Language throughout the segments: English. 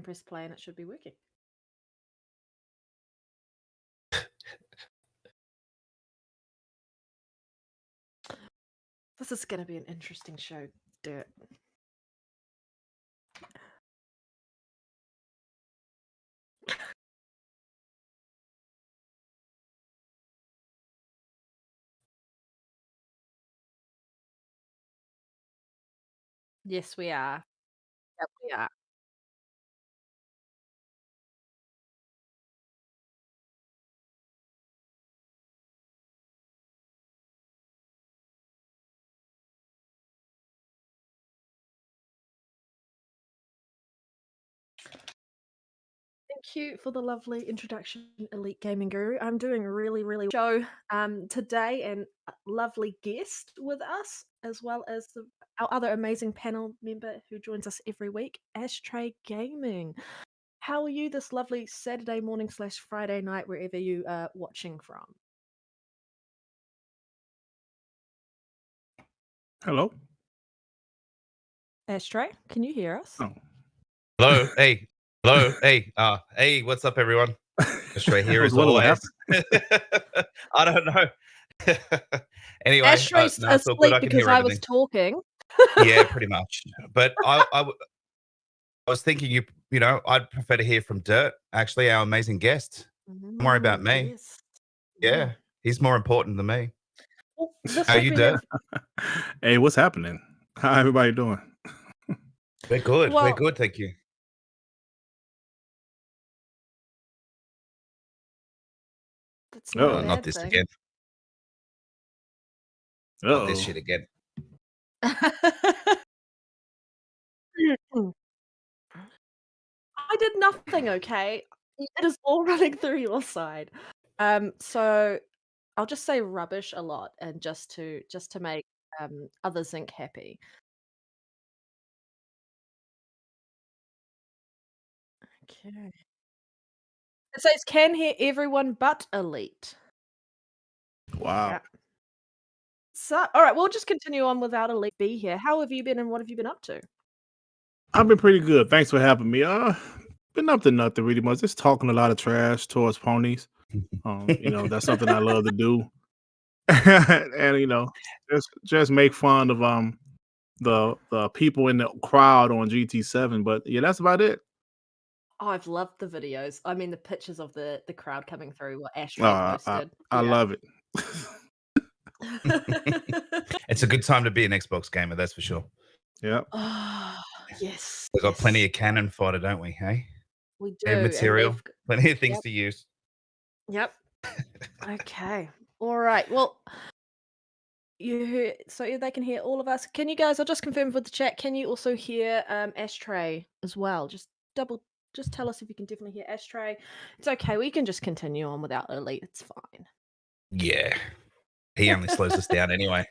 press play and it should be working. This is going to be an interesting show, Dirt. Yes, we are. Yep, we are. Thank you for the lovely introduction, Elite Gaming Guru. I'm doing really, really show today, and a lovely guest with us, as well as our other amazing panel member who joins us every week, Ashtray Gaming. How are you this lovely Saturday morning / Friday night, wherever you are watching from? Hello. Ashtray, can you hear us? Oh. Hello. Hey. Hello. Hey. Hey. What's up, everyone? Ashtray here as always. I don't know. Anyway, Ashtray's no, it's all asleep good. I can because hear I everything. was talking. Yeah, pretty much. But I was thinking you know, I'd prefer to hear from Dirt, actually, our amazing guest. Don't worry about me. Yes. Yeah, he's more important than me. Well, this How week you we Dirt? have- Hey, what's happening? How everybody doing? We're good. Well- We're good, thank you. That's not, Uh-oh. a Not bad this thing. again. Uh-oh. Not this shit again. I did nothing, okay? It is all running through your side. So I'll just say rubbish a lot, and just to make other Zinc happy. Okay. It says can hear everyone but Elite. Wow. Yeah. So, all right, we'll just continue on without Elite B here. How have you been, and what have you been up to? I've been pretty good. Thanks for having me. Been up to nothing really much. Just talking a lot of trash towards ponies. You know, that's something I love to do. And you know, just make fun of the people in the crowd on GT7. But yeah, that's about it. Oh, I've loved the videos. I mean, the pictures of the crowd coming through, what Ashtray posted. I love it. It's a good time to be an Xbox gamer, that's for sure. Yeah. Oh, yes. We've got plenty of cannon fodder, don't we? Hey, We do. and material, plenty of things to use. Yep. Okay. All right. Well, you heard, so they can hear all of us. Can you guys? I'll just confirm with the chat. Can you also hear Ashtray as well? Just tell us if you can definitely hear Ashtray. It's okay. We can just continue on without Elite. It's fine. Yeah, he only slows us down anyway.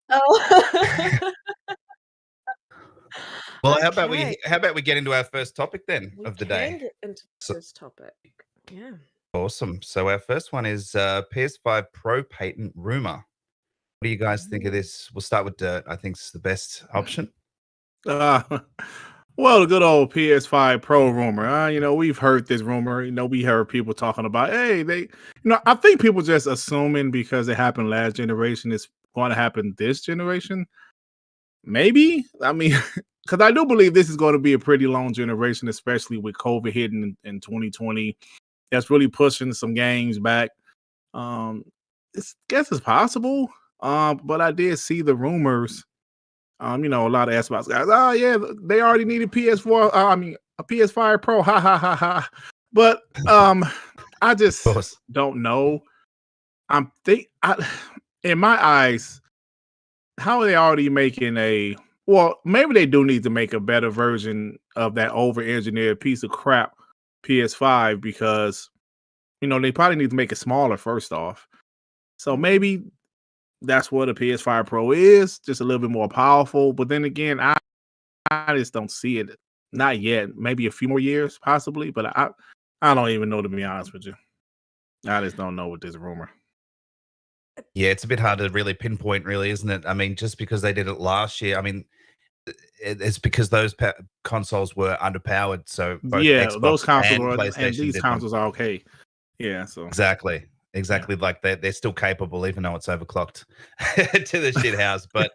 Oh. Well, how about we get into our first topic then of the day? Get into the first topic. Yeah. Awesome. So our first one is Ps5 Pro Patent Rumor. What do you guys think of this? We'll start with Dirt. I think it's the best option. Well, the good old PS5 Pro rumor. You know, we've heard this rumor. You know, we heard people talking about, hey, I think people just assuming because it happened last generation, it's going to happen this generation. Maybe. I mean, because I do believe this is going to be a pretty long generation, especially with COVID hitting in 2020. That's really pushing some games back. Guess it's possible. But I did see the rumors. You know, a lot of Xbox guys. Oh yeah, they already needed PS4. I mean, a PS5 Pro. Ha ha ha ha. But I just don't know. In my eyes, how are they already making a? Well, maybe they do need to make a better version of that over-engineered piece of crap PS5 because you know they probably need to make it smaller first off. So maybe that's what a PS5 Pro is, just a little bit more powerful. But then again, I just don't see it. Not yet. Maybe a few more years, possibly. But I don't even know, to be honest with you. I just don't know with this rumor. Yeah, it's a bit hard to really pinpoint, really, isn't it? I mean, just because they did it last year, I mean, it's because those consoles were underpowered. So both Yeah, those Xbox consoles and were, and PlayStation these did not. consoles are okay. Yeah, so Exactly. Exactly. Like they're still capable, even though it's overclocked to the shit house. But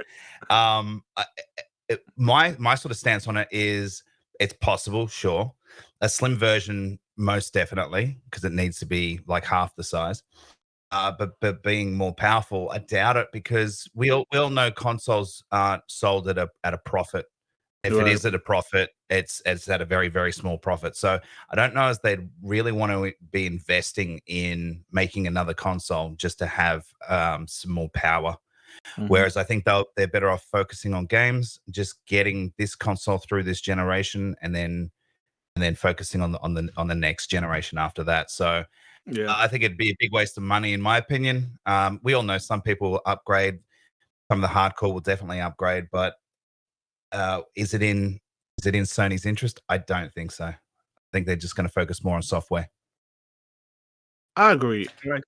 my sort of stance on it is it's possible, sure. A slim version, most definitely, because it needs to be like half the size. But being more powerful, I doubt it, because we all know consoles aren't sold at a profit. If it right. is at a profit, it's at a very, very small profit. So I don't know if they'd really want to be investing in making another console just to have some more power. Whereas I think they're better off focusing on games, just getting this console through this generation, and then focusing on the next generation after that. So Yeah, I think it'd be a big waste of money, in my opinion. We all know some people will upgrade. Some of the hardcore will definitely upgrade, but is it in Sony's interest? I don't think so. I think they're just going to focus more on software. I agree. Like,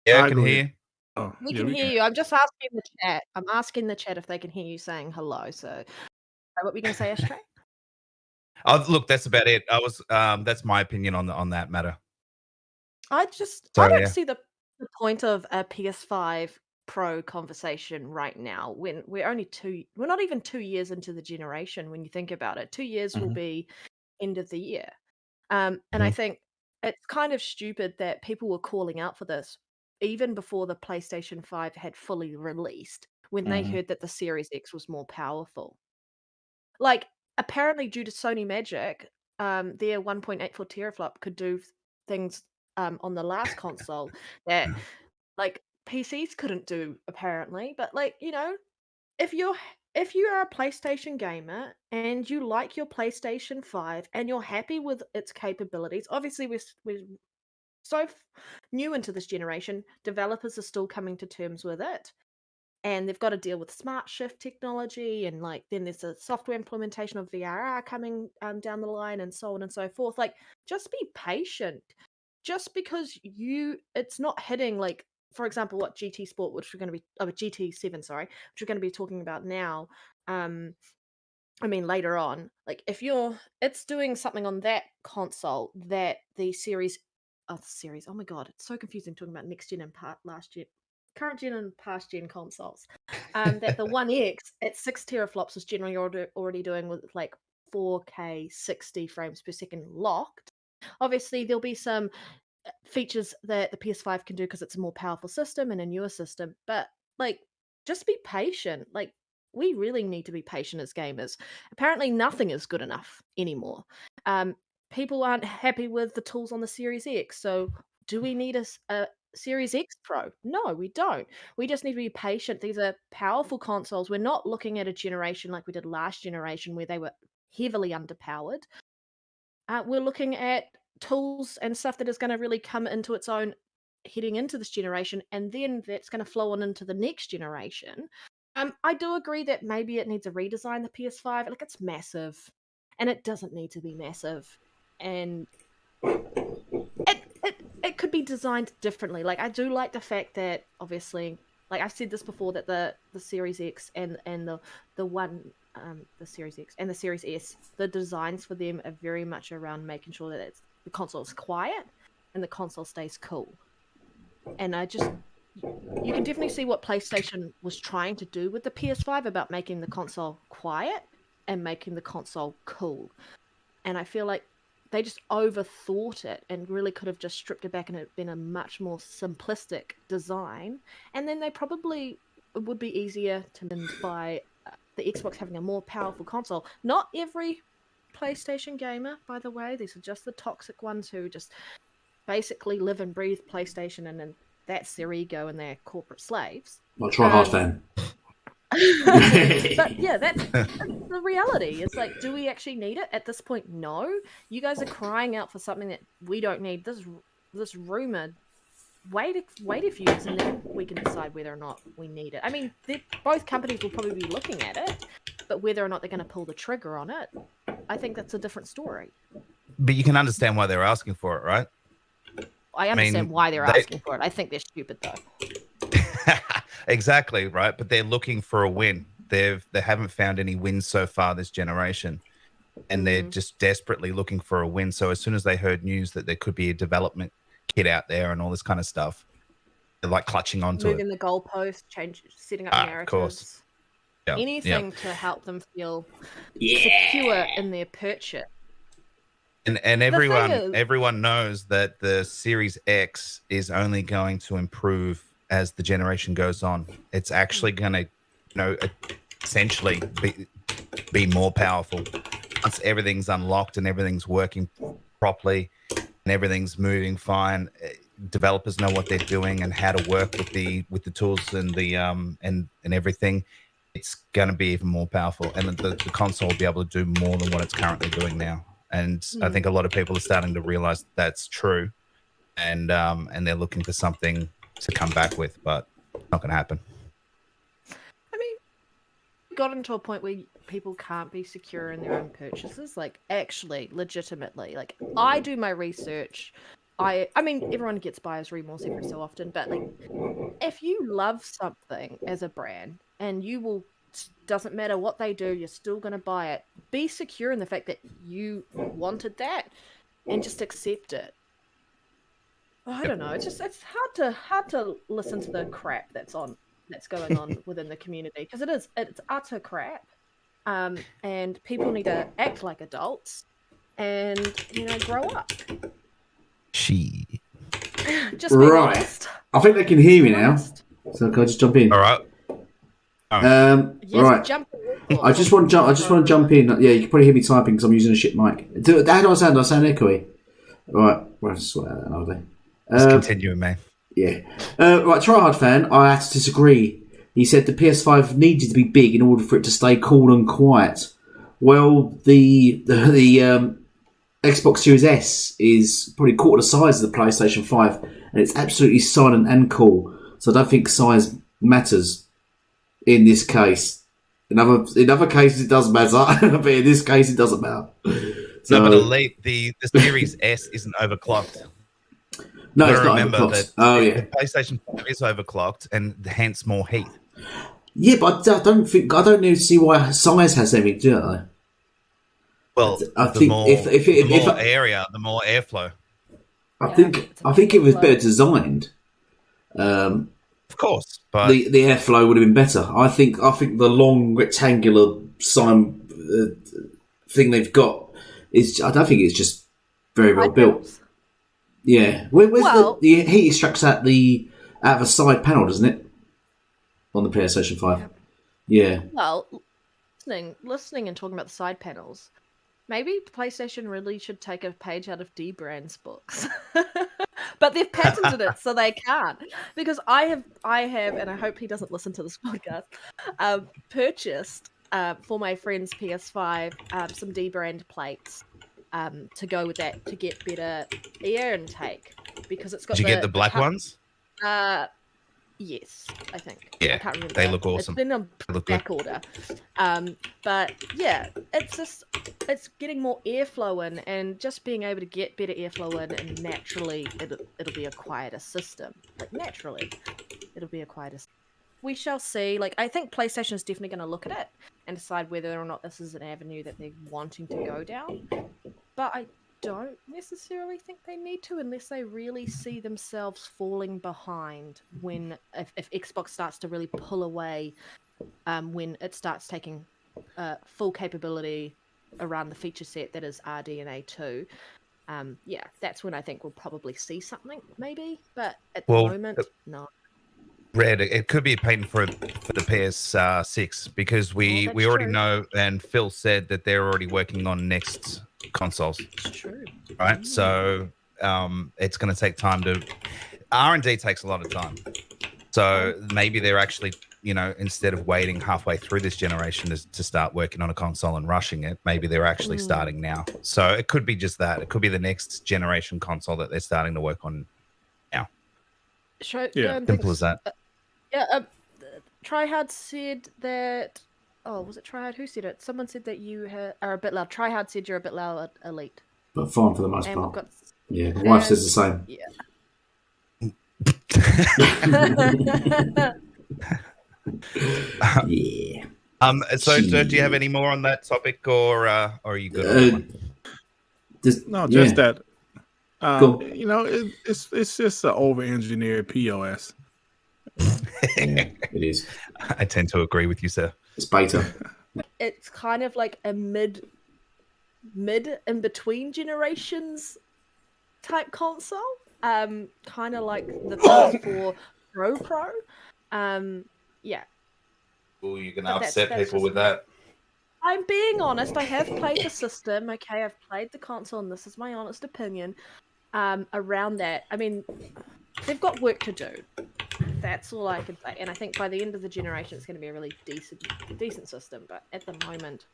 Yeah, I I can hear agree. you. Oh, We yeah, can we hear can. you. I'm just asking the chat. I'm asking the chat if they can hear you saying hello. So, what were you going to say, Ashtray? Oh, look, that's about it. I was that's my opinion on that matter. I So don't yeah. see the point of a PS5 Pro conversation right now when we're not even 2 years into the generation when you think about it. 2 years will Mhm. be end of the year. And I Mhm. think it's kind of stupid that people were calling out for this even before the PlayStation 5 had fully released when they Mhm. heard that the Series X was more powerful. Like, apparently due to Sony Magic, their 1.84 teraflop could do things on the last console that like PCs couldn't do apparently. But like, if you are a PlayStation gamer and you like your PlayStation 5 and you're happy with its capabilities, obviously we're so new into this generation, developers are still coming to terms with it. And they've got to deal with smart shift technology, and like then there's a software implementation of VRR coming down the line, and so on and so forth. Like, just be patient. Just because it's not hitting, like, for example, what GT Sport, which we're going to be, GT7, sorry, which we're going to be talking about now. Um, I mean, later on, like it's doing something on that console that the series. Oh my god, it's so confusing talking about next gen and last gen, current gen and past gen consoles. That the One X at 6 teraflops is generally already doing with like 4K 60 frames per second locked. Obviously, there'll be some features that the PS5 can do because it's a more powerful system and a newer system. But like, just be patient. Like, we really need to be patient as gamers. Apparently, nothing is good enough anymore. People aren't happy with the tools on the Series X. So, do we need a Series X Pro? No, we don't. We just need to be patient. These are powerful consoles. We're not looking at a generation like we did last generation where they were heavily underpowered. We're looking at tools and stuff that is going to really come into its own heading into this generation, and then that's going to flow on into the next generation. I do agree that maybe it needs a redesign. The PS5, like, it's massive, and it doesn't need to be massive, and it could be designed differently. Like, I do like the fact that obviously, like I've said this before, that the Series X and the Series X and the Series S, the designs for them are very much around making sure that the console is quiet and the console stays cool. And you can definitely see what PlayStation was trying to do with the PS5 about making the console quiet and making the console cool. And I feel like they just overthought it and really could have just stripped it back and it been a much more simplistic design. And then they probably would be easier to mend by the Xbox having a more powerful console. Not every PlayStation gamer, by the way. These are just the toxic ones who just basically live and breathe PlayStation, and then that's their ego and they're corporate slaves. Not try hard, fan. But yeah, that's the reality. It's like, do we actually need it at this point? No. You guys are crying out for something that we don't need. This rumor. Wait a few years, and then we can decide whether or not we need it. I mean, both companies will probably be looking at it, but whether or not they're going to pull the trigger on it, I think that's a different story. But you can understand why they're asking for it, right? I understand why they're asking for it. I think they're stupid though. Exactly, right? But they're looking for a win. they haven't found any wins so far this generation, and they're just desperately looking for a win. So as soon as they heard news that there could be a development kit out there and all this kind of stuff, they're like clutching onto moving the goalpost, setting up Of course. narratives, Yeah. anything to help them feel secure in their purchase. And everyone knows that the Series X is only going to improve as the generation goes on. It's actually going to, essentially be more powerful once everything's unlocked and everything's working properly and everything's moving fine. Developers know what they're doing and how to work with the tools and the and everything. It's going to be even more powerful, and the console will be able to do more than what it's currently doing now. And I think a lot of people are starting to realize that's true, and they're looking for something to come back with, but it's not going to happen. I mean, we've gotten to a point where people can't be secure in their own purchases, like actually, legitimately. Like, I do my research. I mean, everyone gets buyer's remorse every so often, but like, if you love something as a brand and you will, doesn't matter what they do, you're still going to buy it. Be secure in the fact that you wanted that and just accept it. I don't know. It's hard to listen to the crap that's going on within the community, because it's utter crap. And people need to act like adults and grow up. Just be honest. I think they can hear me now. So can I just jump in? All right. Yes, right. Jump in. I just want to jump in. Yeah, you can probably hear me typing because I'm using a shit mic. How do I sound? Do I sound echoey? Right. Well, I'll sort that out another day. Let's continue, man. Yeah. Right. Tryhard fan. I had to disagree. He said the PS5 needed to be big in order for it to stay cool and quiet. Well, the Xbox Series S is probably quarter the size of the PlayStation 5, and it's absolutely silent and cool. So I don't think size matters in this case. In other cases it does matter, but in this case it doesn't matter. So, no, but Elite, the Series S isn't overclocked. No, it's not overclocked. The PlayStation 5 is overclocked, and hence more heat. Yeah, but I don't need to see why size has anything to do with it, though. Well, the more area, the more airflow. I think it was better designed. Of course, but the airflow would have been better. I think the long rectangular sign thing they've got is. I don't think it's just very well built. Yeah, where's the heat extracts out of the side panel, doesn't it? On the PlayStation 5. Yeah. Well, listening and talking about the side panels. Maybe PlayStation really should take a page out of D-Brand's books. But they've patented it, so they can't. Because I have, and I hope he doesn't listen to this podcast, purchased for my friend's PS5 some D-Brand plates to go with that to get better air intake. Because it's got. Did you get the black ones? Yes, I think. Yeah, I can't remember. They look awesome. It's been on back order. But yeah, it's getting more airflow in, and just being able to get better airflow in, and naturally it'll be a quieter system. Like naturally, it'll be a quieter system. We shall see. Like, I think PlayStation is definitely going to look at it and decide whether or not this is an avenue that they're wanting to go down. But I don't necessarily think they need to, unless they really see themselves falling behind when if Xbox starts to really pull away when it starts taking full capability around the feature set that is RDNA 2. Yeah, that's when I think we'll probably see something, maybe. But at the moment, no. Red, it could be a patent for the PS6 because we already know, and Phil said that they're already working on next consoles. It's true. Right? So it's going to take time to... R&D takes a lot of time. So maybe they're actually, instead of waiting halfway through this generation to start working on a console and rushing it, maybe they're actually starting now. So it could be just that. It could be the next generation console that they're starting to work on now. Simple as that. Tryhard said that... Oh, was it Tryhard? Who said it? Someone said that you are a bit loud. Tryhard said you're a bit loud, Elite. But fine for the most part. Yeah, my wife says the same. Yeah. Yeah. So do you have any more on that topic, or are you good on that one? No, yeah. just that. Go. You know, it's just an over-engineered POS. Yeah, it is. I tend to agree with you, sir. It's beta. It's kind of like a mid in between generations type console. Kind of like the PS4 Pro. Yeah. Oh, you're gonna But upset that's people just with that. I'm being honest. I have played the system. Okay, I've played the console, and this is my honest opinion. Around that, I mean, they've got work to do. That's all I can say. And I think by the end of the generation, it's going to be a really decent system. But at the moment,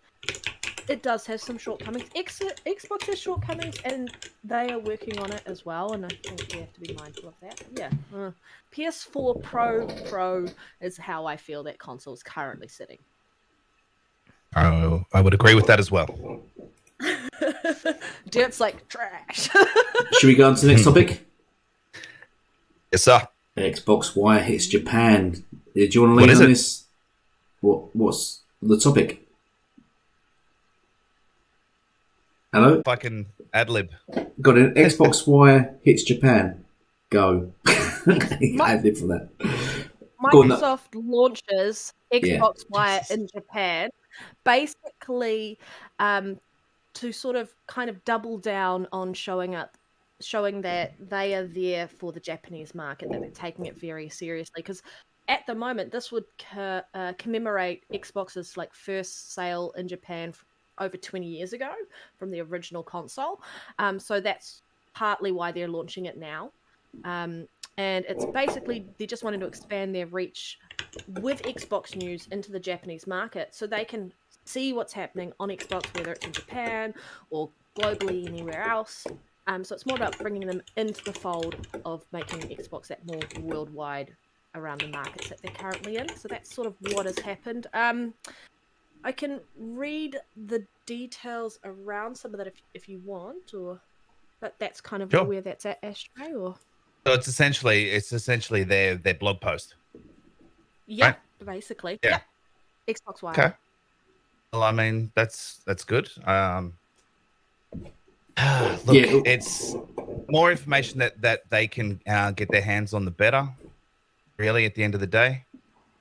it does have some shortcomings. Xbox has shortcomings, and they are working on it as well. And I think we have to be mindful of that. But yeah, PS4 Pro is how I feel that console is currently sitting. Oh, I would agree with that as well. Dirt's like trash. Should we go on to the next topic? Yes, sir. Xbox Wire hits Japan. Do you want to lead on this? What's the topic? Hello? If I can ad-lib. Got an Xbox Wire hits Japan. Go. Ad-lib for that. Microsoft launches Xbox Yeah. Wire in Japan, basically to sort of kind of double down on showing that they are there for the Japanese market, that they're taking it very seriously. Because at the moment, this would commemorate Xbox's like first sale in Japan over 20 years ago from the original console. So that's partly why they're launching it now. And it's basically they're just wanting to expand their reach with Xbox news into the Japanese market so they can see what's happening on Xbox, whether it's in Japan or globally anywhere else. So it's more about bringing them into the fold of making Xbox that more worldwide around the markets that they're currently in. So that's sort of what has happened. I can read the details around some of that if you want, but that's kind of Sure. where that's at, Ashtray, or So it's essentially their blog post. yeah, Right? basically, Yeah. Xbox Wire. Okay. Well, I mean that's good. Look, it's more information that they can get their hands on, the better. Really, at the end of the day,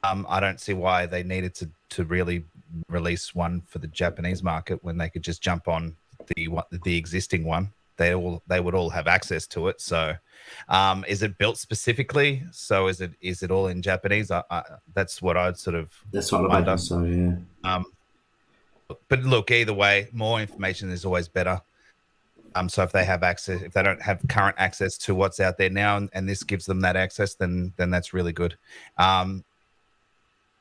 I don't see why they needed to really release one for the Japanese market when they could just jump on the existing one. They would all have access to it. So, is it built specifically? So is it all in Japanese? That's what I'd sort of. That's what I imagine. So yeah. But look, either way, more information is always better. So if they have access, if they don't have current access to what's out there now, and this gives them that access, then that's really good.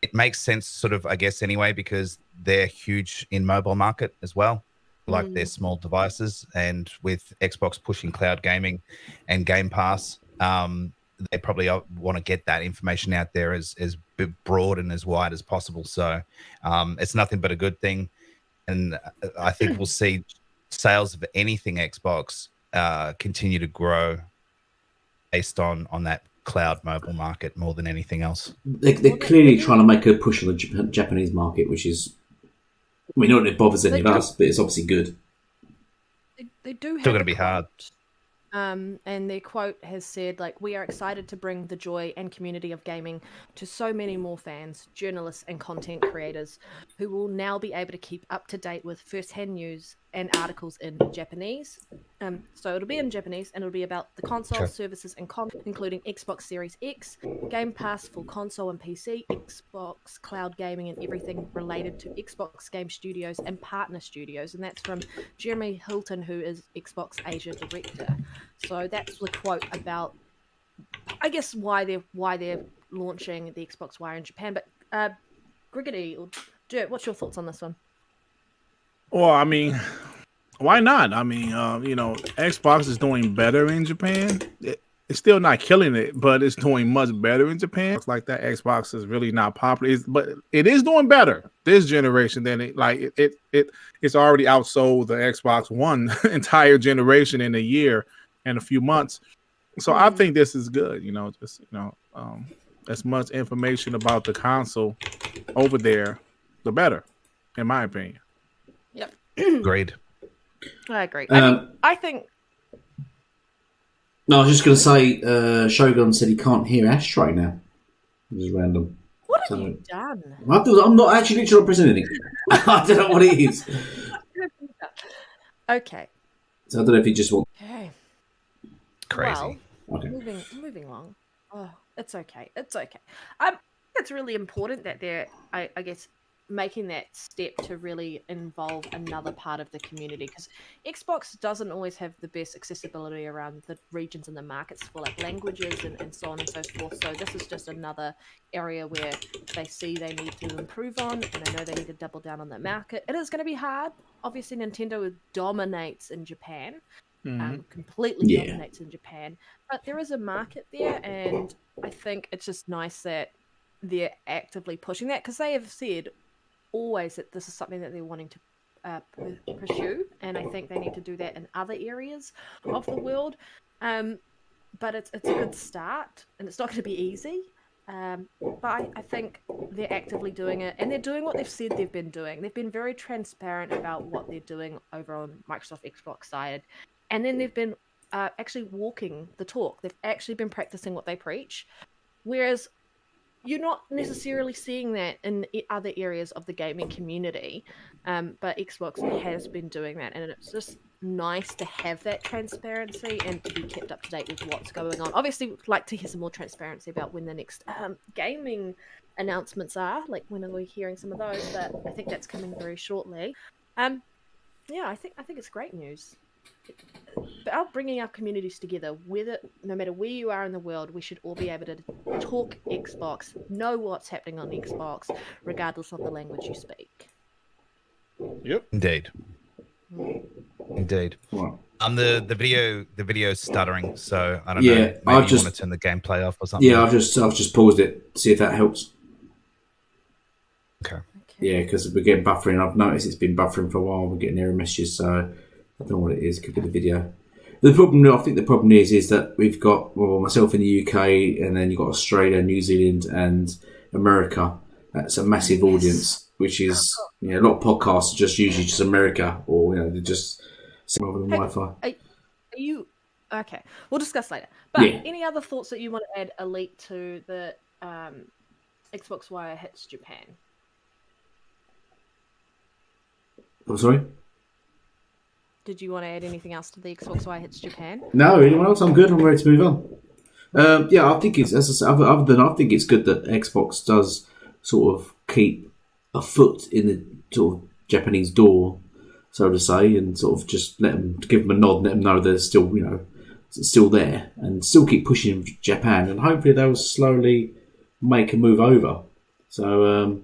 It makes sense, sort of, I guess, anyway, because they're huge in mobile market as well. Like their small devices, and with Xbox pushing cloud gaming and Game Pass, they probably want to get that information out there as broad and as wide as possible. So it's nothing but a good thing, and I think we'll see sales of anything Xbox continue to grow based on that cloud mobile market more than anything else. They're clearly trying to make a push on the Japanese market, which is, I mean, not that it bothers any of us, but it's obviously good. They do have Still going to be hard. And their quote has said, like, "We are excited to bring the joy and community of gaming to so many more fans, journalists, and content creators who will now be able to keep up to date with first-hand news and articles in Japanese." So it'll be in Japanese, and it'll be about the console, services, and content, including Xbox Series X, Game Pass for console and PC, Xbox Cloud Gaming, and everything related to Xbox Game Studios and partner studios. And that's from Jeremy Hilton, who is Xbox Asia Director. So that's the quote about, I guess, why they're launching the Xbox Wire in Japan. But GRIGGITY or Dirt, what's your thoughts on this one? Well, I mean, why not? I mean, you know, Xbox is doing better in Japan. It's still not killing it, but it's doing much better in Japan. It's like that Xbox is really not popular, but it is doing better this generation than it's already outsold the Xbox One entire generation in a year and a few months. So I think this is good. You know, just as much information about the console over there the better, in my opinion. Yep. Agreed. I agree. I think. No, I was just going to say, Shogun said he can't hear Ashtray now. It was random. What have you done? I'm not actually literally pressing anything. I don't know what it is. Okay. So I don't know if he just wants. Okay. Crazy. Well, okay. Moving along. Oh, it's okay. It's okay. It's really important that they're, I guess, making that step to really involve another part of the community, because Xbox doesn't always have the best accessibility around the regions and the markets for like languages and so on and so forth. So this is just another area where they see they need to improve on, and they know they need to double down on that market. It is going to be hard. Obviously, Nintendo dominates in Japan. Completely dominates in Japan, but there is a market there, and I think it's just nice that they're actively pushing that, because they have said always that this is something that they're wanting to pursue, and I think they need to do that in other areas of the world. But it's a good start, and it's not going to be easy. But I think they're actively doing it, and they're doing what they've said they've been doing. They've been very transparent about what they're doing over on Microsoft Xbox side, and then they've been actually walking the talk. They've actually been practicing what they preach, whereas you're not necessarily seeing that in other areas of the gaming community, but Xbox has been doing that, and it's just nice to have that transparency and to be kept up to date with what's going on. Obviously, we'd like to hear some more transparency about when the next gaming announcements are, like when are we hearing some of those, but I think that's coming very shortly. Yeah, I think it's great news. About bringing our communities together, no matter where you are in the world, we should all be able to talk Xbox, know what's happening on Xbox, regardless of the language you speak. Yep. Indeed. Wow. The video's stuttering, so I don't know. Maybe you want to turn the gameplay off or something. Yeah, I've just paused it, see if that helps. Okay. Yeah, because we're getting buffering. I've noticed it's been buffering for a while. We're getting error messages, so I don't know what it is. Could be the video. The problem, I think, is that we've got myself in the UK, and then you've got Australia, New Zealand, and America. That's a massive audience, which is a lot of podcasts are just usually just America, or they're just rather than Wi-Fi. Are you okay? We'll discuss later. But any other thoughts that you want to add, Elite, to the Xbox Wire hits Japan? I'm sorry. Did you want to add anything else to the Xbox Wire hits Japan? No, anyone else? I'm good. I'm ready to move on. I think it's, as I said, I think it's good that Xbox does sort of keep a foot in the sort of Japanese door, so to say, and sort of just give them a nod, let them know they're still, still there, and still keep pushing Japan, and hopefully they'll slowly make a move over. So,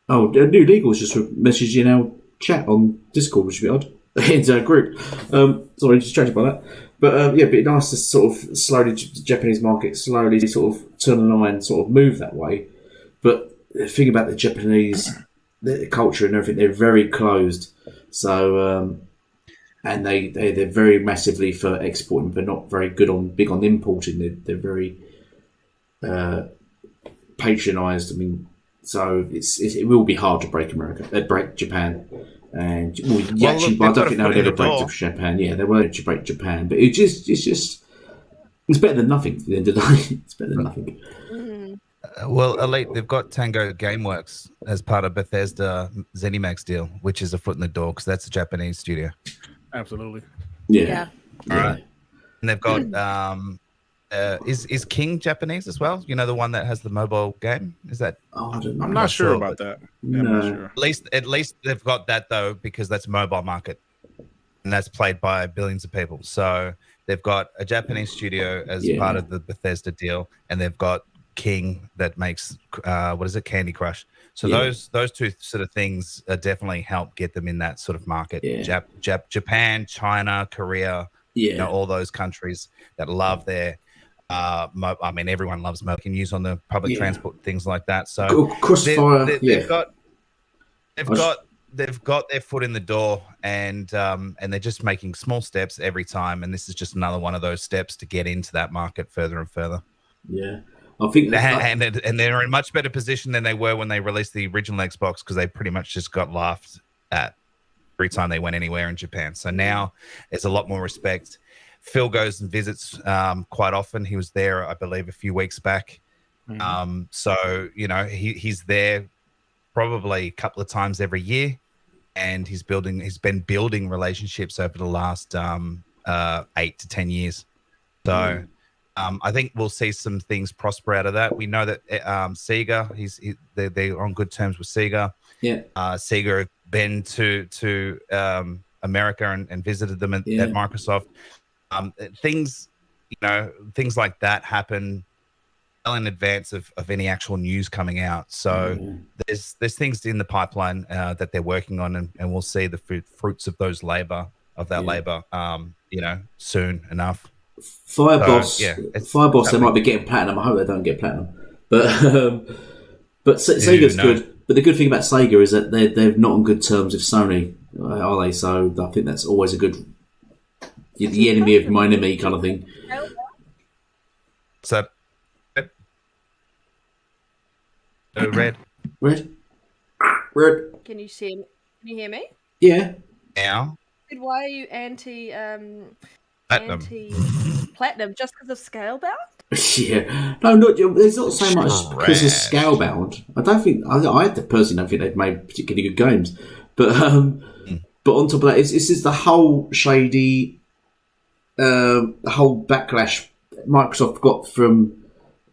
New Legal's just messaged in our chat on Discord, which would be odd. Into a group. Sorry, distracted by that. But it'd be nice to sort of slowly, the Japanese market slowly sort of turn an eye and sort of move that way. But the thing about the Japanese culture and everything, they're very closed. So, and they're very massively for exporting, but not very big on importing. They're very patronised. I mean, so it will be hard to break Japan. And I don't think they'll ever break Japan. Yeah, they won't actually break Japan, but it's better than nothing. At the end of the day, it's better than nothing. Well, Elite, they've got Tango Gameworks as part of Bethesda ZeniMax deal, which is a foot in the door because that's a Japanese studio. Absolutely. Yeah. All right. And they've got is King Japanese as well? The one that has the mobile game. Is that? Oh, I don't know. I'm not sure about that. Yeah, no. I'm not sure. At least they've got that though, because that's a mobile market, and that's played by billions of people. So they've got a Japanese studio as part of the Bethesda deal, and they've got King that makes Candy Crush. So those two sort of things definitely help get them in that sort of market. Yeah. Japan, China, Korea, all those countries that love their. I mean, everyone loves mobile. Can use on the public transport, things like that. So Crossfire, they've got their foot in the door, and they're just making small steps every time. And this is just another one of those steps to get into that market further and further. Yeah, I think and they're in much better position than they were when they released the original Xbox, because they pretty much just got laughed at every time they went anywhere in Japan. So now there's a lot more respect. Phil goes and visits quite often. He was there, I believe, a few weeks back. So, you know, he's there probably a couple of times every year, and he's been building relationships over the last 8 to 10 years. So I think we'll see some things prosper out of that. We know that Sega, they're on good terms with Sega. Yeah. Sega have been to America and visited them at Microsoft. Things like that happen well in advance of any actual news coming out. So there's things in the pipeline that they're working on, and we'll see the fruits of labor, you know, soon enough. Fireboss, they might be getting platinum. I hope they don't get platinum. But Sega's good. But the good thing about Sega is that they're not on good terms with Sony, are they? So I think that's always a good, the enemy of my enemy kind of thing. So, red. Can you see me? Can you hear me? Yeah. Now. Why are you anti Platinum just because of Scalebound? Yeah, no, there's not so much because of Scalebound. I don't think I personally don't think they've made particularly good games, but on top of that, it's just the whole shady, the whole backlash Microsoft got from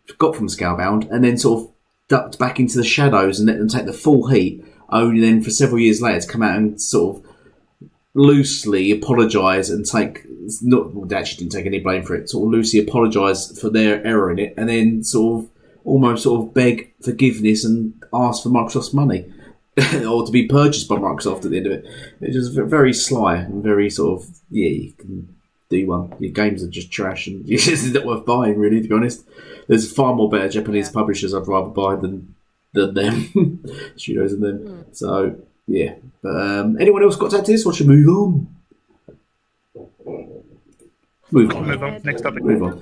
Scalebound, and then sort of ducked back into the shadows and let them take the full heat. Only then, for several years later, to come out and sort of loosely apologise and they actually didn't take any blame for it, sort of loosely apologise for their error in it, and then almost beg forgiveness and ask for Microsoft's money or to be purchased by Microsoft at the end of it. It's just very sly and very you can do one. Your games are just trash and it's not worth buying, really, to be honest. There's far more better Japanese publishers I'd rather buy than them studios than them. So yeah, but anyone else got to add to this? Or should we move on? Move on. Next topic. Move on.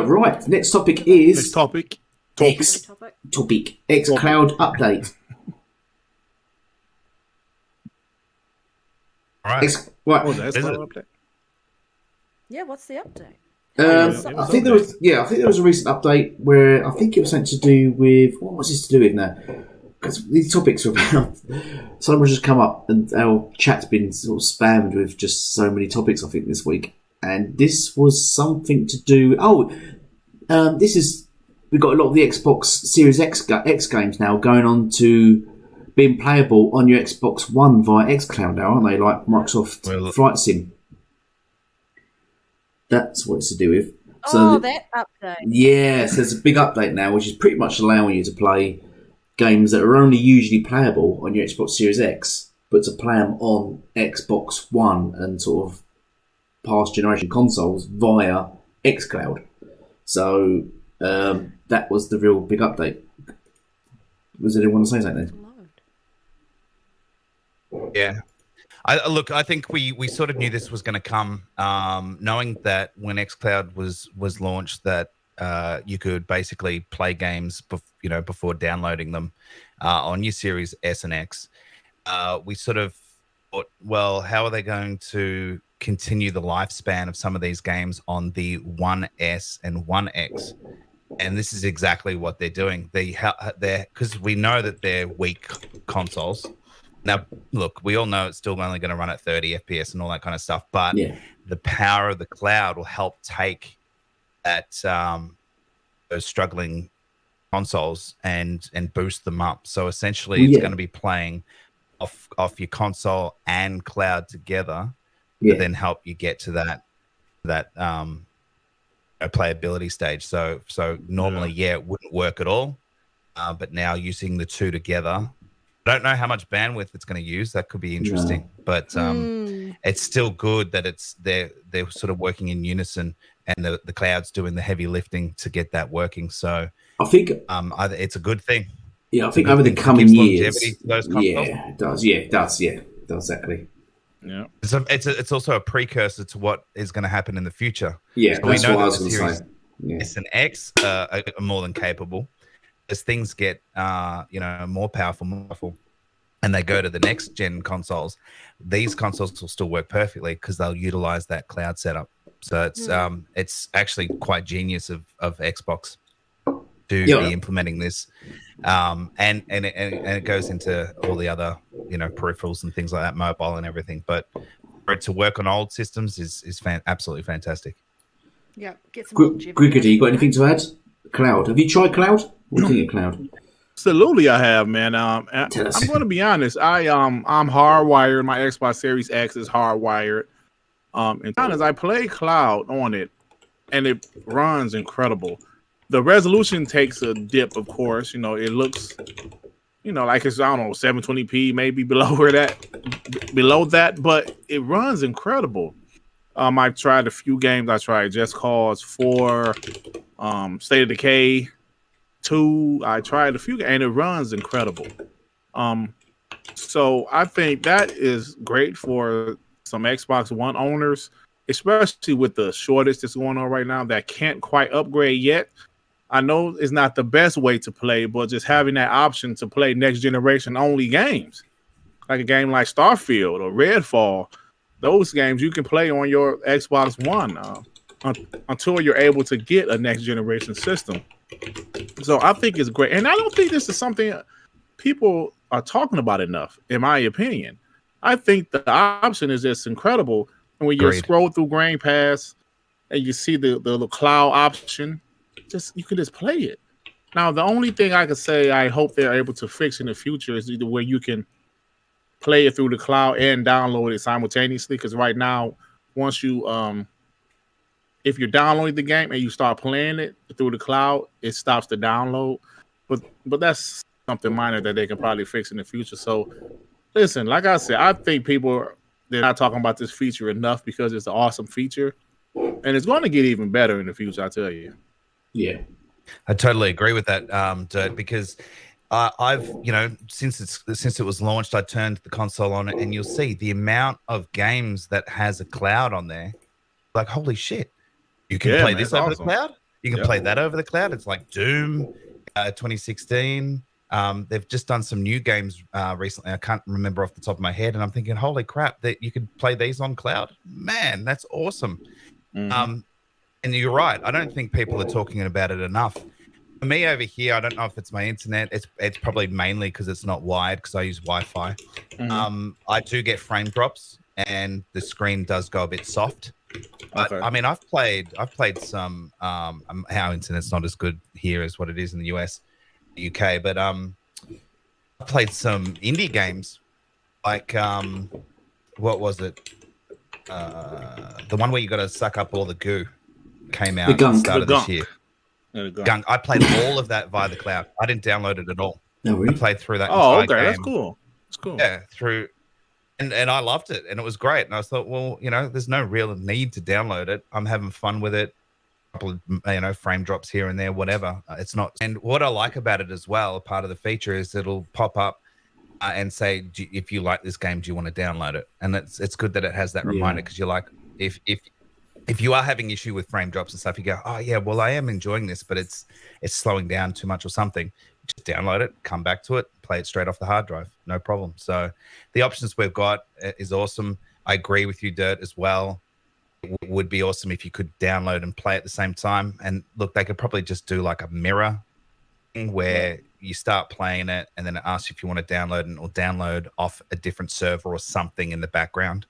Right. Next topic is Next topic. XCloud update. All right. What was that? Update? Yeah, what's the update? I think there was a recent update where I think it was something to do with, what was this to do with now? Because these topics are about, someone just come up and our chat's been sort of spammed with just so many topics, I think, this week. And this was something to do, we've got a lot of the Xbox Series X games now going on to being playable on your Xbox One via XCloud now, aren't they? Like Microsoft Flight Sim. That's what it's to do with. So that update. Yes, there's a big update now, which is pretty much allowing you to play games that are only usually playable on your Xbox Series X, but to play them on Xbox One and sort of past generation consoles via XCloud. So that was the real big update. Was anyone want to say something? Yeah. I think we sort of knew this was going to come, knowing that when XCloud was launched, that you could basically play games, before downloading them on your Series S and X. We sort of thought, well, how are they going to continue the lifespan of some of these games on the One S and One X? And this is exactly what they're doing. They're because we know that they're weak consoles. Now, look, we all know it's still only going to run at 30 FPS and all that kind of stuff, but the power of the cloud will help take that those struggling consoles and boost them up. So essentially, it's going to be playing off your console and cloud together, to then help you get to that playability stage. So normally, it wouldn't work at all, but now using the two together. I don't know how much bandwidth it's going to use. That could be interesting, but it's still good that they're sort of working in unison, and the cloud's doing the heavy lifting to get that working. So I think it's a good thing. Yeah, I think over the coming years, it does. Yeah, it does. Yeah, it does exactly. Yeah, it's also a precursor to what is going to happen in the future. Yeah, so that's what I was going to say. S and X are more than capable. As things get, more powerful, and they go to the next gen consoles, these consoles will still work perfectly because they'll utilize that cloud setup. So it's actually quite genius of Xbox to be implementing this, and it goes into all the other peripherals and things like that, mobile and everything. But for it to work on old systems is absolutely fantastic. Yeah, get some longevity. GRIGGITY, you got anything to add? Cloud. Have you tried Cloud? What do you think of Cloud? Absolutely, I have, man. Tell us. I'm going to be honest. I'm hardwired. My Xbox Series X is hardwired. And as I play Cloud on it, and it runs incredible. The resolution takes a dip, of course. It looks, like it's, I don't know, 720p, maybe below that, but it runs incredible. I've tried a few games. I tried Just Cause 4, State of Decay 2. I tried a few, and it runs incredible. So I think that is great for some Xbox One owners, especially with the shortage that's going on right now that can't quite upgrade yet. I know it's not the best way to play, but just having that option to play next generation only games, like a game like Starfield or Redfall, those games you can play on your Xbox One until you're able to get a next generation system. So I think it's great. And I don't think this is something people are talking about enough, in my opinion. I think the option is just incredible. And when you scroll through Game Pass and you see the cloud option, you can just play it. Now, the only thing I could say I hope they're able to fix in the future is either where you can play it through the cloud and download it simultaneously. Because right now, once you if you're downloading the game and you start playing it through the cloud, it stops the download. But that's something minor that they can probably fix in the future. So listen, like I said, I think they're not talking about this feature enough because it's an awesome feature, and it's going to get even better in the future, I tell you. Yeah, I totally agree with that, Dirt, because I've, since it was launched, I turned the console on and you'll see the amount of games that has a cloud on there. Like, holy shit. You can play this over the cloud. You can play that over the cloud. It's like Doom 2016. They've just done some new games recently. I can't remember off the top of my head. And I'm thinking, holy crap, that you could play these on cloud. Man, that's awesome. Mm-hmm. And you're right. I don't think people are talking about it enough. For me over here, I don't know if it's my internet. It's probably mainly because it's not wired because I use Wi-Fi. Mm-hmm. I do get frame drops and the screen does go a bit soft. But I mean, I've played some. Our internet's not as good here as what it is in the US, the UK. But I played some indie games, like what was it? The one where you got to suck up all the goo came out at the start of this year. Gunk. I played all of that via the cloud. I didn't download it at all. No, really? I played through that entire game. That's cool. That's cool. Yeah, through. And I loved it, and it was great. And I thought, well, there's no real need to download it. I'm having fun with it. A couple of, frame drops here and there, whatever. It's not. And what I like about it as well, part of the feature is it'll pop up and say, if you like this game, do you want to download it? And it's good that it has that reminder because you're like, if you are having issue with frame drops and stuff, you go, oh yeah, well I am enjoying this, but it's slowing down too much or something. Just download it, come back to it, play it straight off the hard drive, no problem. So the options we've got is awesome. I agree with you, Dirt, as well. It would be awesome if you could download and play at the same time. And look, they could probably just do like a mirror thing where you start playing it and then it asks you if you want to download it or download off a different server or something in the background.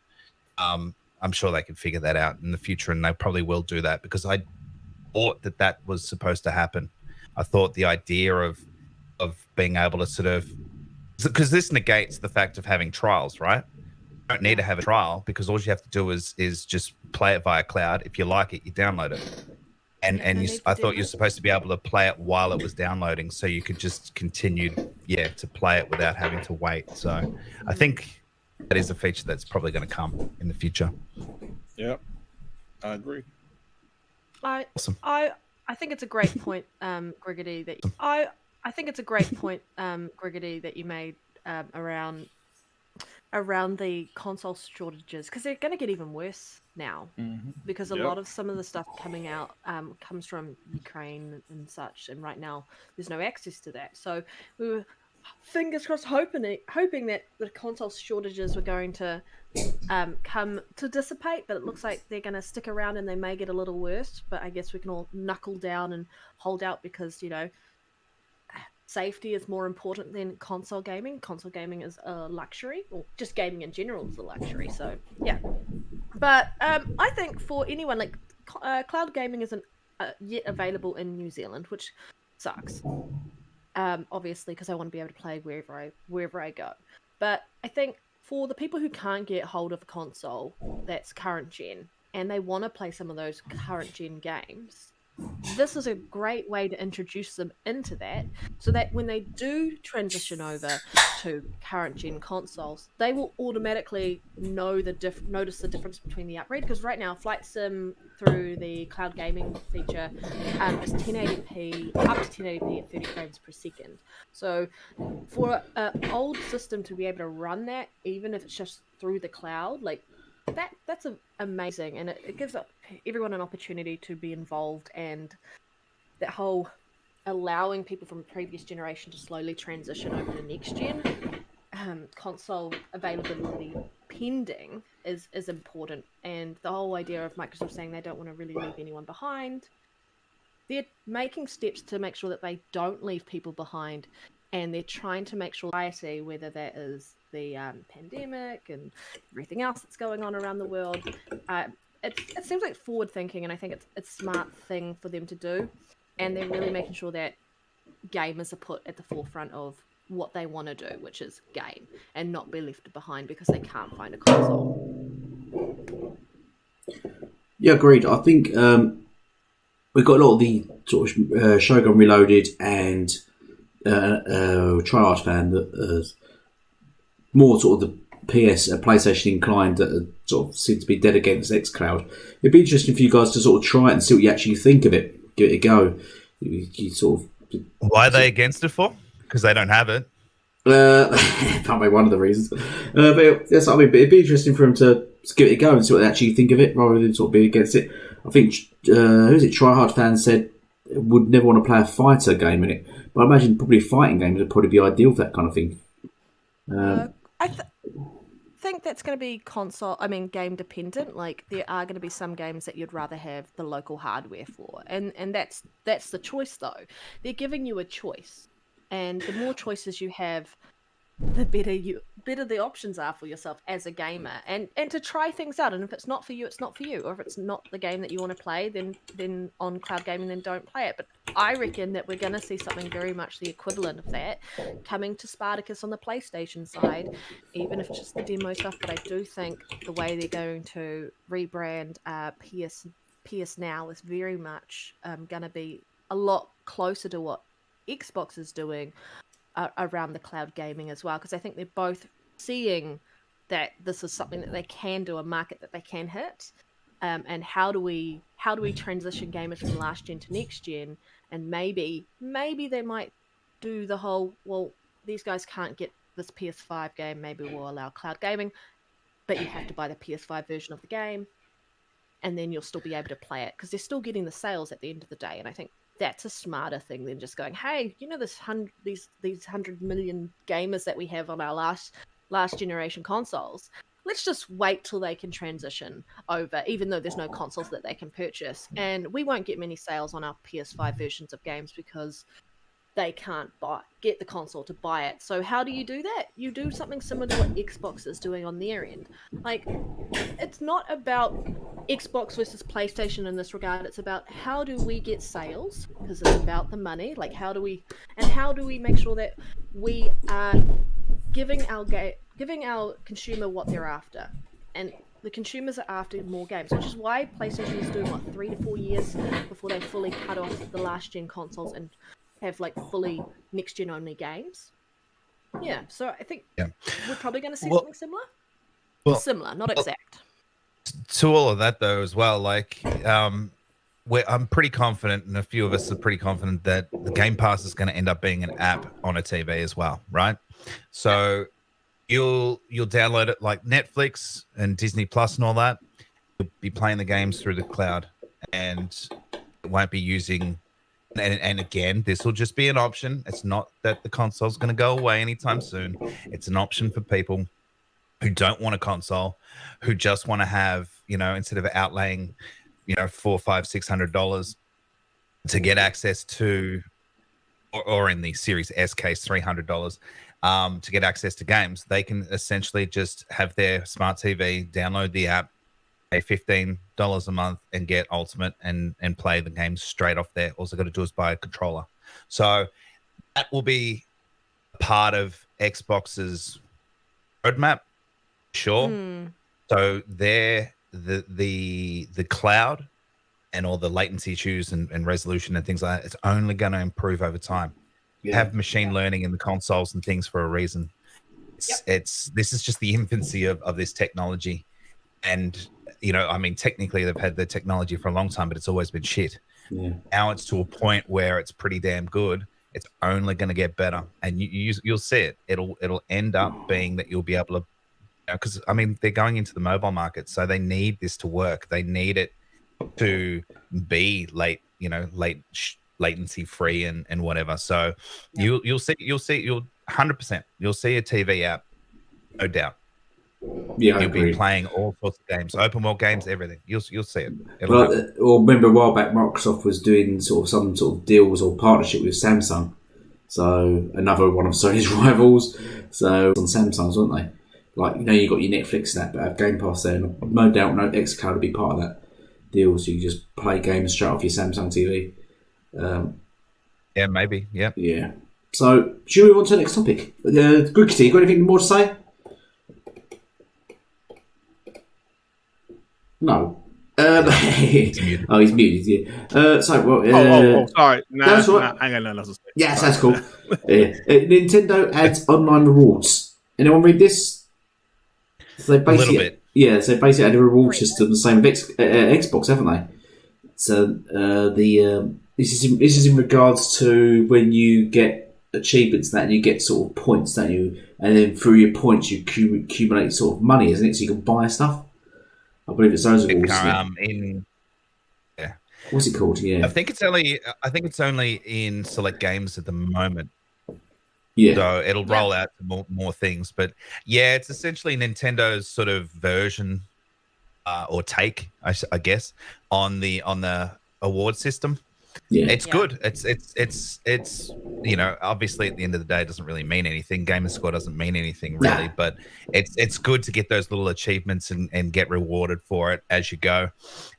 I'm sure they can figure that out in the future, and they probably will do that because I thought that was supposed to happen. I thought the idea of being able to sort of, because this negates the fact of having trials, right? You don't need to have a trial because all you have to do is just play it via cloud. If you like it, you download it. I thought you're supposed to be able to play it while it was downloading, so you could just continue, to play it without having to wait. So I think that is a feature that's probably going to come in the future. Yep, I agree. Awesome. I think it's a great point, GRIGGITY. I think it's a great point, GRIGGITY, that you made around the console shortages, because they're going to get even worse now. Mhm. Because a Yep. lot of some of the stuff coming out comes from Ukraine and such, and right now there's no access to that. So we were fingers crossed hoping that the console shortages were going to come to dissipate, but it looks like they're going to stick around and they may get a little worse. But I guess we can all knuckle down and hold out because, you know, safety is more important than console gaming. Console gaming is a luxury, or just gaming in general is a luxury. So yeah. But I think for anyone, like, cloud gaming isn't yet available in New Zealand, which sucks. Obviously, because I want to be able to play wherever I go. But I think for the people who can't get hold of a console that's current gen and they want to play some of those current gen games, this is a great way to introduce them into that, so that when they do transition over to current gen consoles, they will automatically notice the difference between the upgrade. Because right now, Flight Sim through the cloud gaming feature is 1080p, up to 1080p at 30 frames per second. So for an old system to be able to run that, even if it's just through the cloud, like, that's amazing, and it gives everyone an opportunity to be involved, and that whole allowing people from the previous generation to slowly transition over to next gen console availability pending is important. And the whole idea of Microsoft saying they don't want to really leave anyone behind, they're making steps to make sure that they don't leave people behind, and they're trying to make sure society, whether that is the pandemic and everything else that's going on around the world, it seems like forward thinking, and I think it's a smart thing for them to do. And they're really making sure that gamers are put at the forefront of what they want to do, which is game, and not be left behind because they can't find a console. Yeah, agreed. I think we've got a lot of the sort of Shogun Reloaded and Tryhard fan that more sort of the PlayStation inclined that sort of seem to be dead against XCloud. It'd be interesting for you guys to sort of try it and see what you actually think of it. Give it a go. You sort of. Why are they against it for? Because they don't have it. Probably one of the reasons. But that's what I mean. But it'd be interesting for them to give it a go and see what they actually think of it, rather than sort of be against it. I think who's it? Tryhard fan said would never want to play a fighter game in it, but I imagine probably fighting games would probably be ideal for that kind of thing. I think that's going to be game dependent. Like, there are going to be some games that you'd rather have the local hardware for, and that's the choice though. They're giving you a choice, and the more choices you have, the better the options are for yourself as a gamer, and to try things out. And if it's not for you, it's not for you. Or if it's not the game that you want to play, then on cloud gaming, then don't play it. But I reckon that we're going to see something very much the equivalent of that coming to Spartacus on the PlayStation side, even if it's just the demo stuff. But I do think the way they're going to rebrand PS Now is very much going to be a lot closer to what Xbox is doing around the cloud gaming as well, because I think they're both seeing that this is something that they can do, a market that they can hit, and how do we transition gamers from last gen to next gen. And maybe they might do the whole, well, these guys can't get this PS5 game, maybe we'll allow cloud gaming, but you have to buy the PS5 version of the game, and then you'll still be able to play it, because they're still getting the sales at the end of the day. And I think that's a smarter thing than just going, hey, you know, these 100 million gamers that we have on our last generation consoles, let's just wait till they can transition over, even though there's no consoles that they can purchase. And we won't get many sales on our PS5 versions of games because they can't get the console to buy it. So how do you do that? You do something similar to what Xbox is doing on their end. Like, it's not about Xbox versus PlayStation in this regard. It's about how do we get sales, because it's about the money. Like, how do we make sure that we are giving our consumer what they're after. And the consumers are after more games, which is why PlayStation is doing 3 to 4 years before they fully cut off the last gen consoles and have like fully next gen only games. Yeah, so I think we're probably going to see something similar. Similar, not exact. To all of that though, as well, like I'm pretty confident, and a few of us are pretty confident that the Game Pass is going to end up being an app on a TV as well, right? So you'll download it like Netflix and Disney Plus and all that, you'll be playing the games through the cloud, and it won't be using. And again, this will just be an option. It's not that the console's going to go away anytime soon. It's an option for people who don't want a console, who just want to have, instead of outlaying, $400, $500, $600 to get access to, or in the Series S case, $300 to get access to games, they can essentially just have their smart TV, download the app, pay $15 a month and get Ultimate and play the game straight off there. All they got to do is buy a controller. So that will be part of Xbox's roadmap, sure. So the cloud and all the latency issues and resolution and things like that, it's only going to improve over time. You have machine learning in the consoles and things for a reason. This is just the infancy of this technology. And technically they've had the technology for a long time, but it's always been shit. Now it's to a point where it's pretty damn good. It's only going to get better, and you'll see it. It'll end up being that you'll be able to, because they're going into the mobile market, so they need this to work. They need it to be latency free and whatever. So you'll 100%. You'll see a TV app, no doubt. Yeah, you'll be playing all sorts of games, open world games, everything. You'll see it. Well, remember a while back, Microsoft was doing some sort of deals or partnership with Samsung. So another one of Sony's rivals. So on Samsung's, weren't they? Like, you got your Netflix and that, but have Game Pass there. And no doubt, XCloud will be part of that deal. So you just play games straight off your Samsung TV. Yeah, maybe. Yeah. Yeah. So should we move on to the next topic? GRIGGITY, you got anything more to say? No. He's muted. Yeah. Sorry. That's all right. I ain't got nothing else to say. Yes, that's cool. Nintendo adds online rewards. Anyone read this? So a little bit. Yeah, so basically had a reward system the same with Xbox, haven't they? So this is in regards to when you get achievements that you get sort of points, don't you? And then through your points you accumulate sort of money, isn't it? So you can buy stuff. I believe it's those rewards. What's it called? Yeah, I think it's only in select games at the moment. Yeah, so it'll roll out to more things. But yeah, it's essentially Nintendo's sort of version or take, I guess, on the award system. Yeah, it's good. It's obviously at the end of the day, it doesn't really mean anything. Gamer score doesn't mean anything really, but it's good to get those little achievements and get rewarded for it as you go.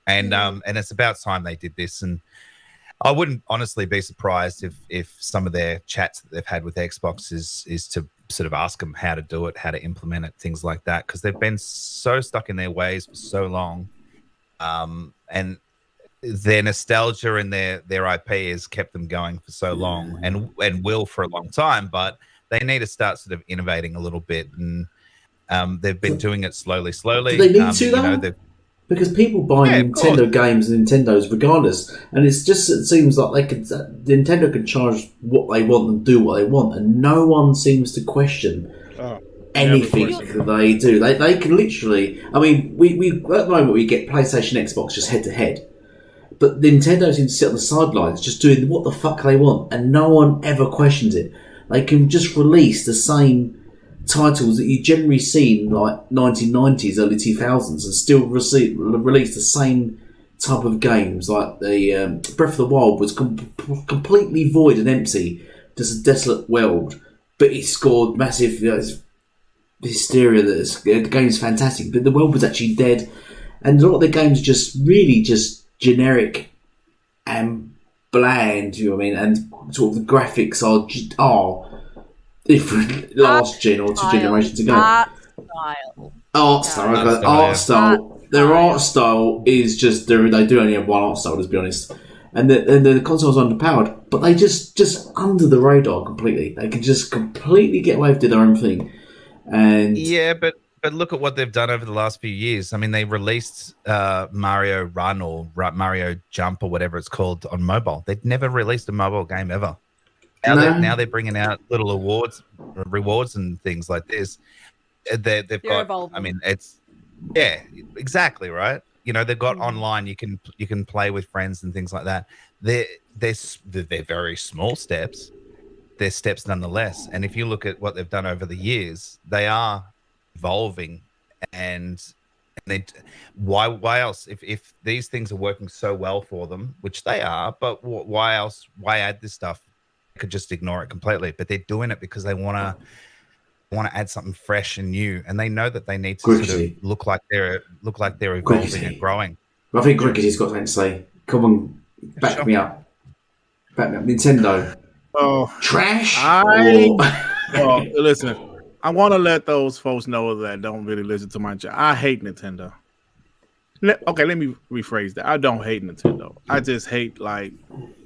And it's about time they did this. And I wouldn't honestly be surprised if some of their chats that they've had with Xbox is to sort of ask them how to do it, how to implement it, things like that, because they've been so stuck in their ways for so long. And their nostalgia and their IP has kept them going for so long and will for a long time, but they need to start sort of innovating a little bit. And they've been doing it slowly. Do they need to, though? Because people buy Nintendo games and Nintendos regardless, and it seems like Nintendo can charge what they want and do what they want, and no one seems to question anything that they do. They can literally. We at the moment we get PlayStation, Xbox just head to head, but Nintendo seems to sit on the sidelines just doing what the fuck they want, and no one ever questions it. They can just release the same titles that you generally see in like 1990s, early 2000s, and still release the same type of games. Like the Breath of the Wild was completely void and empty, just a desolate world, but it scored massive hysteria that the game's fantastic, but the world was actually dead, and a lot of the games just really just generic and bland. You know what I mean? And sort of the graphics are different last gen or two generations ago. Art style. Their art style is just they do only have one art style, let's be honest. And the console's underpowered, but they just under the radar completely. They can just completely get away with their own thing. And yeah, but look at what they've done over the last few years. I mean, they released Mario Run or Mario Jump or whatever it's called on mobile. They'd never released a mobile game ever. Now they're bringing out little rewards and things like this. They've got. Evolving. I mean, it's exactly right. You know, they've got online. You can play with friends and things like that. They're very small steps. They're steps nonetheless. And if you look at what they've done over the years, they are evolving. And they, why else? If these things are working so well for them, which they are, but why else? Why add this stuff? They could just ignore it completely. But they're doing it because they want to add something fresh and new, and they know that they need to sort of look like they're evolving and growing. I think Griggity's got something to say. Come on, back me up. Back me up. Nintendo. Oh, trash. Well, listen. I want to let those folks know that don't really listen to my chat. I hate Nintendo. Okay, let me rephrase that. I don't hate Nintendo. I just hate like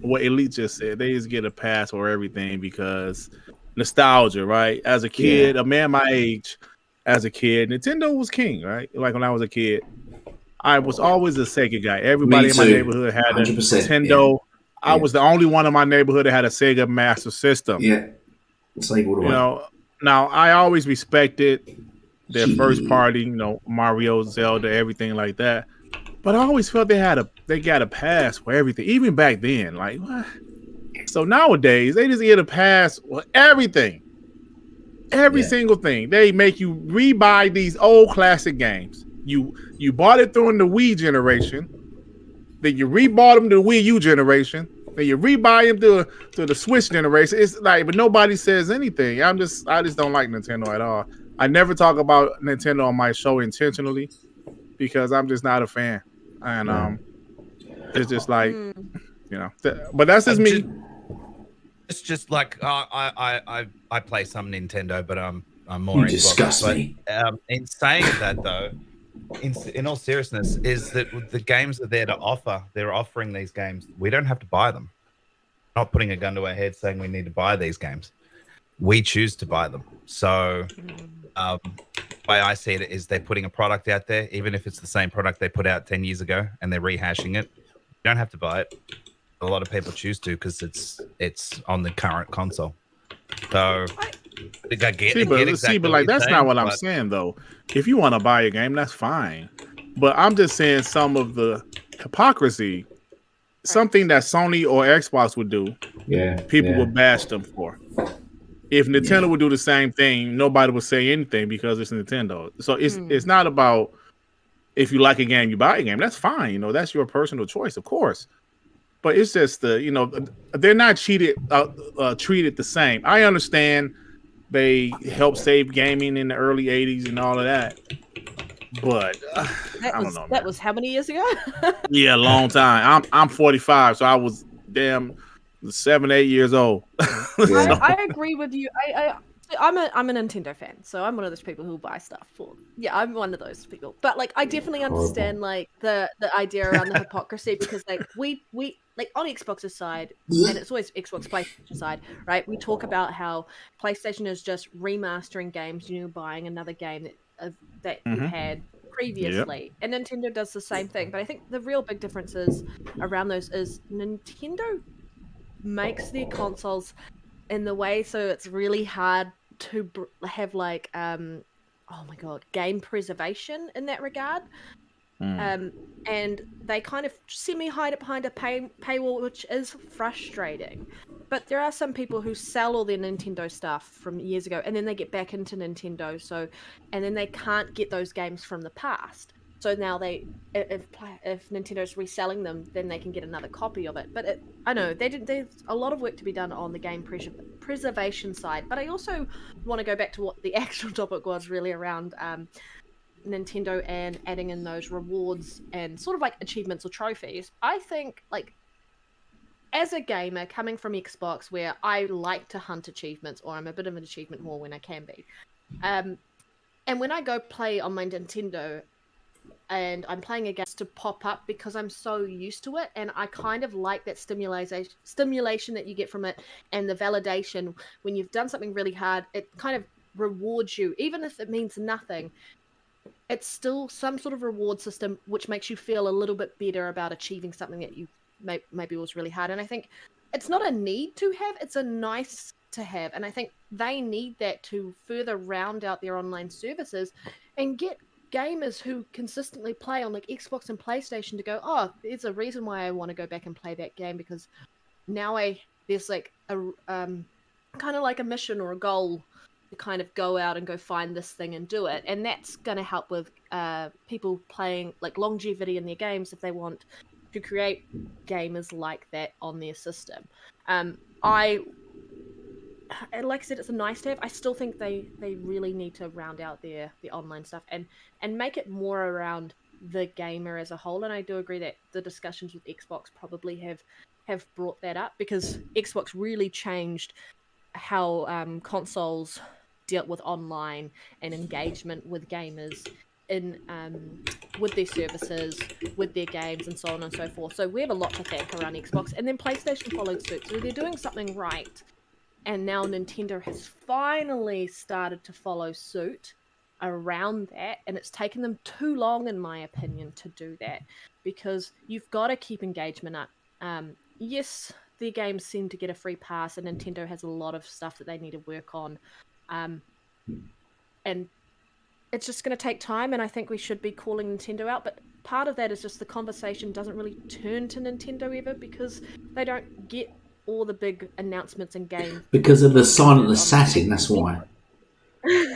what Elite just said. They just get a pass for everything because nostalgia, right? As a kid, a man my age, as a kid, Nintendo was king, right? Like when I was a kid, I was always a Sega guy. Everybody in my neighborhood had a Nintendo. Yeah. I was the only one in my neighborhood that had a Sega Master System. Yeah, Sega all the way. You know, now I always respected their first party, you know, Mario, Zelda, everything like that. But I always felt they got a pass for everything, even back then. Like, what? So nowadays they just get a pass for everything, every single thing. They make you rebuy these old classic games. You bought it during the Wii generation, then you rebought them to the Wii U generation, then you rebuy them to the Switch generation. It's like, but nobody says anything. I just don't like Nintendo at all. I never talk about Nintendo on my show intentionally because I'm just not a fan, and it's just like, you know. But that's just me. It's just like I play some Nintendo, but I'm more. You disgust me. In saying that, though, in all seriousness, is that the games are there to offer. They're offering these games. We don't have to buy them. Not putting a gun to our head saying we need to buy these games. We choose to buy them. So, the way I see it is they're putting a product out there, even if it's the same product they put out 10 years ago, and they're rehashing it. You don't have to buy it. A lot of people choose to because it's on the current console. So I get exactly but like that's not what I'm saying though. If you want to buy a game, that's fine. But I'm just saying some of the hypocrisy, something that Sony or Xbox would do, people would bash them for. If Nintendo would do the same thing, nobody would say anything because it's Nintendo. So it's not about if you like a game, you buy a game. That's fine. You know, that's your personal choice, of course. But it's just they're not treated the same. I understand they helped save gaming in the early '80s and all of that, but I don't know. That was how many years ago? Yeah, a long time. I'm 45, so I was 7, 8 years old. I agree with you. I'm a Nintendo fan, so I'm one of those people who buy stuff for. Yeah, I'm one of those people. But like, I definitely understand like the idea around the hypocrisy because like we like on Xbox's side, and it's always Xbox PlayStation side, right? We talk about how PlayStation is just remastering games, buying another game that you had previously, and Nintendo does the same thing. But I think the real big difference is around those is Nintendo makes their consoles in the way so it's really hard to have like oh my god, game preservation in that regard. And they kind of hide it behind a paywall, which is frustrating. But there are some people who sell all their Nintendo stuff from years ago and then they get back into Nintendo, and then they can't get those games from the past. So now if Nintendo's reselling them, then they can get another copy of it. But I know there's a lot of work to be done on the game preservation side. But I also want to go back to what the actual topic was really around Nintendo and adding in those rewards and sort of like achievements or trophies. I think like as a gamer coming from Xbox, where I like to hunt achievements, or I'm a bit of an achievement whore when I can be, and when I go play on my Nintendo and I'm playing a game to pop up because I'm so used to it, and I kind of like that stimulation that you get from it, and the validation when you've done something really hard. It kind of rewards you, even if it means nothing. It's still some sort of reward system which makes you feel a little bit better about achieving something that you maybe was really hard. And I think it's not a need to have, it's a nice to have. And I think they need that to further round out their online services and get gamers who consistently play on like Xbox and PlayStation to go, oh, there's a reason why I want to go back and play that game, because now there's like a kind of like a mission or a goal to kind of go out and go find this thing and do it, and that's going to help with people playing like longevity in their games if they want to create gamers like that on their system. Like I said, it's a nice to have. I still think they really need to round out the online stuff and make it more around the gamer as a whole. And I do agree that the discussions with Xbox probably have brought that up, because Xbox really changed how consoles dealt with online and engagement with gamers in with their services, with their games, and so on and so forth. So we have a lot to thank around Xbox, and then PlayStation followed suit. So they're doing something right. And now Nintendo has finally started to follow suit around that. And it's taken them too long, in my opinion, to do that. Because you've got to keep engagement up. Yes, their games seem to get a free pass, and Nintendo has a lot of stuff that they need to work on. And it's just going to take time, and I think we should be calling Nintendo out. But part of that is just the conversation doesn't really turn to Nintendo ever, because they don't get all the big announcements and games because of the silent assassin. That's why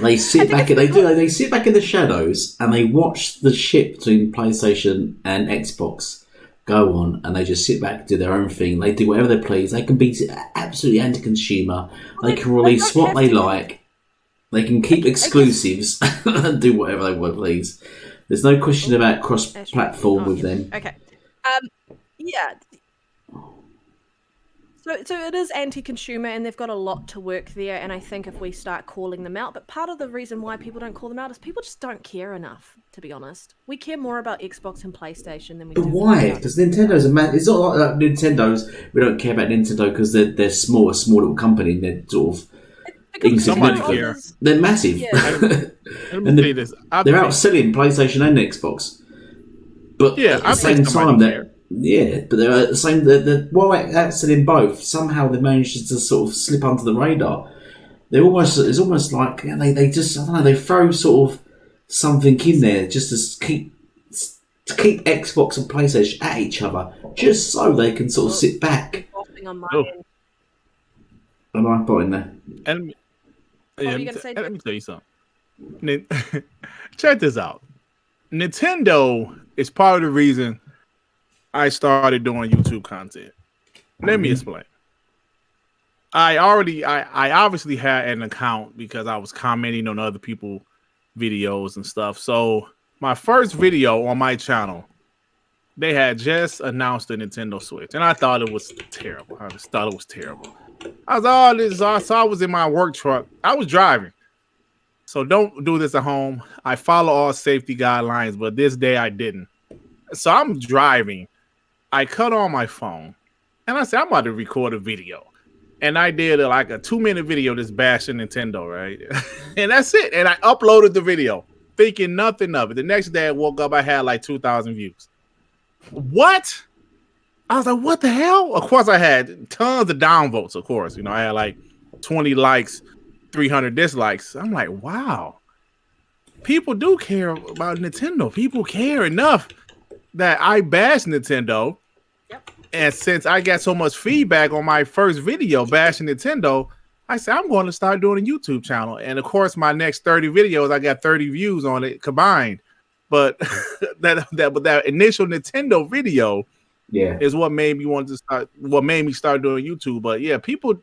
they sit back. They sit back in the shadows and they watch the ship between PlayStation and Xbox go on, and they just sit back, do their own thing. They do whatever they please. They can be absolutely anti-consumer. They can release what they like. They can keep exclusives and do whatever they want, please. There's no question about cross-platform with them. Okay. Yeah. So it is anti-consumer, and they've got a lot to work there, and I think if we start calling them out, but part of the reason why people don't call them out is people just don't care enough, to be honest. We care more about Xbox and PlayStation than we do. But why? Because Nintendo's a man. It's not like Nintendo's. We don't care about Nintendo because they're small, a small little company, and they're sort of insignificant. Cares. They're massive. Yeah. Let me say this. They're outselling PlayStation and Xbox. But at the same time, but they're at the same. While outselling both, somehow they managed to sort of slip under the radar. It's almost like they just, I don't know, they throw sort of something in there just to keep Xbox and PlayStation at each other, just so they can sort of sit back. Am I putting there? And let me tell you something. Check this out. Nintendo is part of the reason I started doing YouTube content. Let me explain. I obviously had an account because I was commenting on other people's videos and stuff. So my first video on my channel, they had just announced the Nintendo Switch, and I thought it was terrible. I just thought it was terrible. I was in my work truck. I was driving. So don't do this at home. I follow all safety guidelines, but this day I didn't. So I'm driving. I cut on my phone, and I said, I'm about to record a video. And I did like a 2-minute video just bashing Nintendo, right? And that's it. And I uploaded the video, thinking nothing of it. The next day I woke up, I had like 2,000 views. What? I was like, what the hell? Of course, I had tons of downvotes, of course. I had like 20 likes, 300 dislikes. I'm like, wow. People do care about Nintendo. People care enough that I bash Nintendo. Yep. And since I got so much feedback on my first video bashing Nintendo, I said, I'm going to start doing a YouTube channel. And of course, my next 30 videos, I got 30 views on it combined. But that initial Nintendo video is what made me start doing YouTube. But yeah, people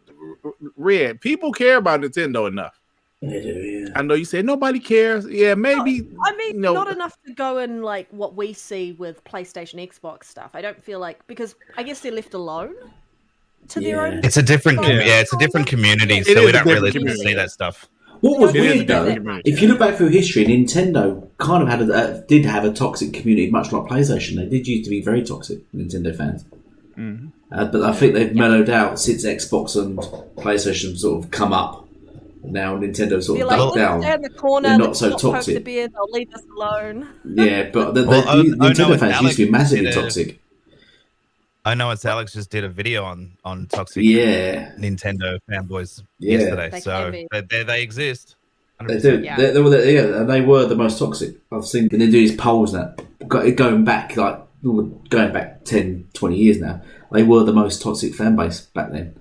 care about Nintendo enough. They do, yeah. I know you said nobody cares. Yeah, maybe. I mean, not enough to go in like what we see with PlayStation, Xbox stuff. I don't feel like, because I guess they're left alone to their own. It's a different, it's a different community, so we don't really see that stuff. What was weird though, if you look back through history, Nintendo kind of did have a toxic community, much like PlayStation. They did used to be very toxic, Nintendo fans. Mm-hmm. But I think they've mellowed out since Xbox and PlayStation sort of come up. Now Nintendo sort of ducked down. In the corner, they're not so toxic. The beard, they'll leave us alone. Yeah, but the Nintendo fans used to be massively toxic. I know it's Alex just did a video on toxic Nintendo fanboys yesterday, so they exist. They do. Yeah. They were the most toxic. I've seen. And they do these polls now, going back 10, 20 years now. They were the most toxic fan base back then.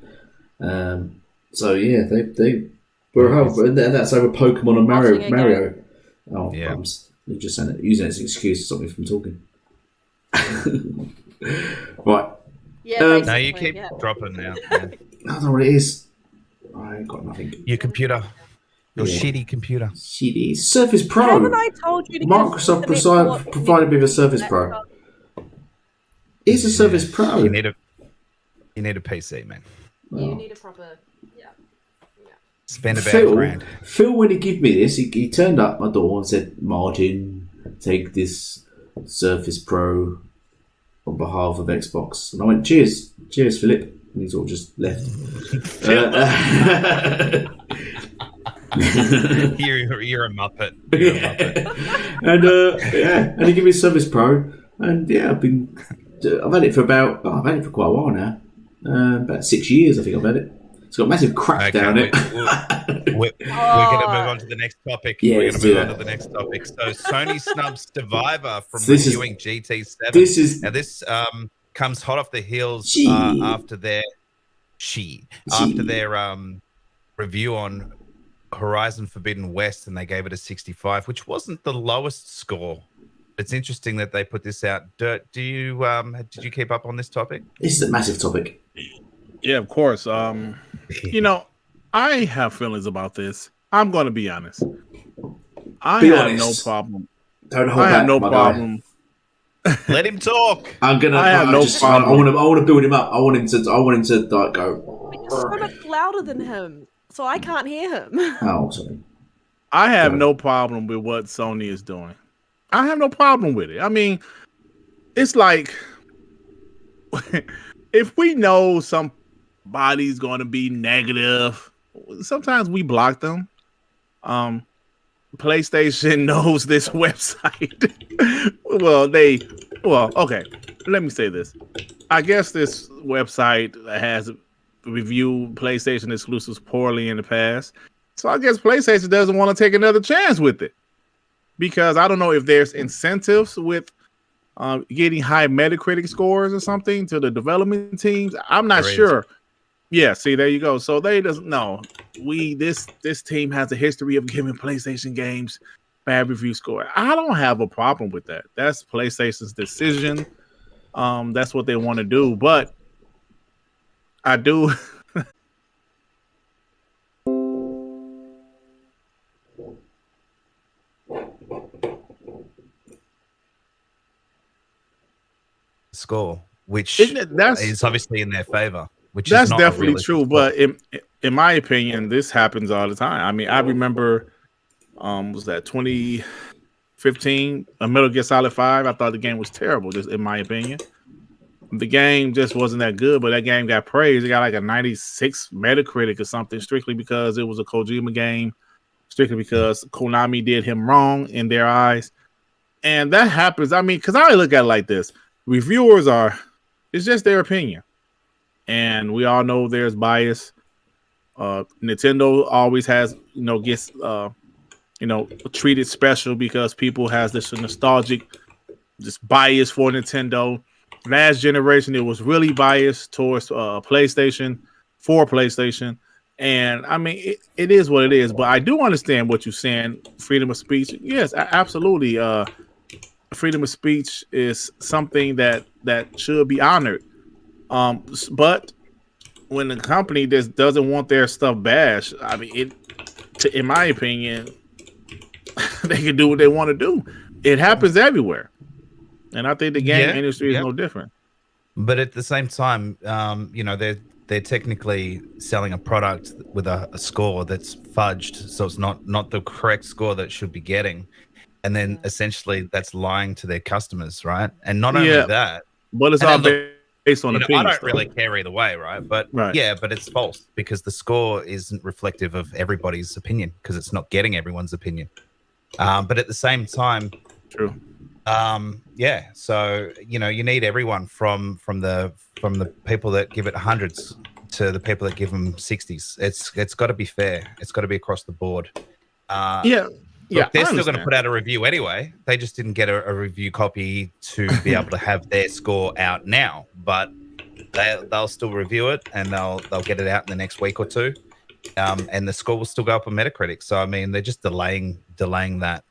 So yeah, they were horrible. And that's over Pokemon and Mario. Oh, yeah. You're just using it as an excuse to stop me from talking. Right. Yeah. No, you keep dropping now. Yeah. I don't know what it is. I ain't got nothing. Your computer. Your shitty computer. Shitty. Surface Pro. Haven't I told you to Microsoft provided me with a Surface Pro. It's a Surface Pro. You need a PC, man. You need a proper. Spend about $1,000. Phil, when he gave me this, he turned up my door and said, "Martin, take this Surface Pro on behalf of Xbox." And I went, "Cheers, Philip." And he sort of just left. You're a muppet. And he gave me a Surface Pro, and I've had it for quite a while now. About 6 years, I think I've had it. It's got a massive crack down it. We're going to move on to the next topic. Yeah, we're going to move on to the next topic. So Sony Snub Steveivor from reviewing GT7. This comes hot off the heels after their review on Horizon Forbidden West, and they gave it a 65, which wasn't the lowest score. It's interesting that they put this out. Dirt, did you keep up on this topic? This is a massive topic. Yeah, of course. I have feelings about this. I'm going to be honest. I have no problem. Don't hold I back, have no my problem. Let him talk. I have no problem. I want to build him up. I want him to like go. You're so much louder than him, so I can't hear him. Oh, sorry. I have no problem with what Sony is doing. I have no problem with it. I mean, it's like if we know somebody's going to be negative, sometimes we block them. PlayStation knows this website. Okay. Let me say this. I guess this website has reviewed PlayStation exclusives poorly in the past. So I guess PlayStation doesn't want to take another chance with it. Because I don't know if there's incentives with getting high Metacritic scores or something to the development teams. I'm not sure. Yeah, see, there you go. So they doesn't know. This team has a history of giving PlayStation games bad review score. I don't have a problem with that. That's PlayStation's decision. That's what they want to do. But I do. Score, which is obviously in their favor. Which that's is not definitely true. But in my opinion, this happens all the time. I mean, I remember, was that 2015, a Metal Gear Solid 5? I thought the game was terrible, just in my opinion. The game just wasn't that good, but that game got praised. It got like a 96 Metacritic or something, strictly because it was a Kojima game, strictly because Konami did him wrong in their eyes. And that happens. I mean, because I look at it like this. Reviewers it's just their opinion. And we all know there's bias. Nintendo always has, gets, treated special because people has this nostalgic, this bias for Nintendo. Last generation, it was really biased towards PlayStation, for PlayStation. And I mean, it is what it is. But I do understand what you're saying. Freedom of speech. Yes, absolutely. Freedom of speech is something that should be honored. But when the company just doesn't want their stuff bashed, I mean, in my opinion, they can do what they want to do. It happens everywhere, and I think the game industry is no different. But at the same time, they're technically selling a product with a score that's fudged, so it's not the correct score that it should be getting. And then essentially that's lying to their customers, right? And not only that, but it's all based on opinion. I don't really care either way, right? But but it's false because the score isn't reflective of everybody's opinion because it's not getting everyone's opinion. But at the same time, true. So you need everyone from the people that give it hundreds to the people that give them 60s. It's got to be fair. It's got to be across the board. Yeah, Look, I they're still going to understand. put out a review anyway. They just didn't get a review copy to be able to have their score out now, but they'll still review it and they'll get it out in the next week or two. And the score will still go up on Metacritic. So I mean, they're just delaying that,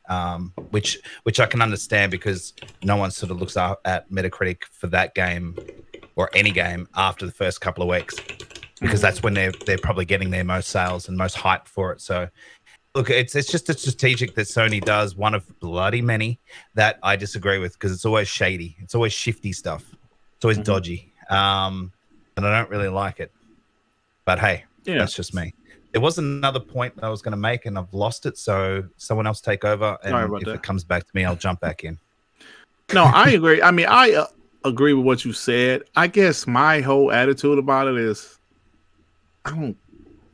which I can understand because no one sort of looks at Metacritic for that game or any game after the first couple of weeks, because that's when they're probably getting their most sales and most hype for it. So look, it's just a strategic that Sony does, one of bloody many that I disagree with, because it's always shady, it's always shifty stuff, it's always dodgy, and I don't really like it. But hey, that's just me. There was another point that I was going to make, and I've lost it. So someone else take over, and if it comes back to me, I'll jump back in. No, I agree. I mean, I agree with what you said. I guess my whole attitude about it is I don't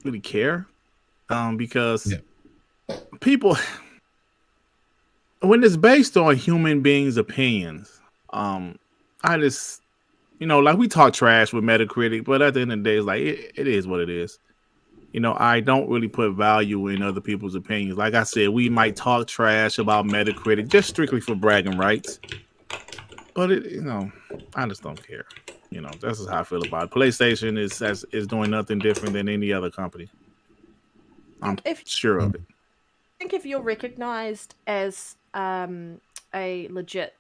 really care, because people, when it's based on human beings' opinions, I just, like we talk trash with Metacritic, but at the end of the day, it's like it is what it is. I don't really put value in other people's opinions. Like I said, we might talk trash about Metacritic just strictly for bragging rights. But I just don't care. That's just how I feel about it. PlayStation is doing nothing different than any other company. I'm sure of it. I think if you're recognized as a legit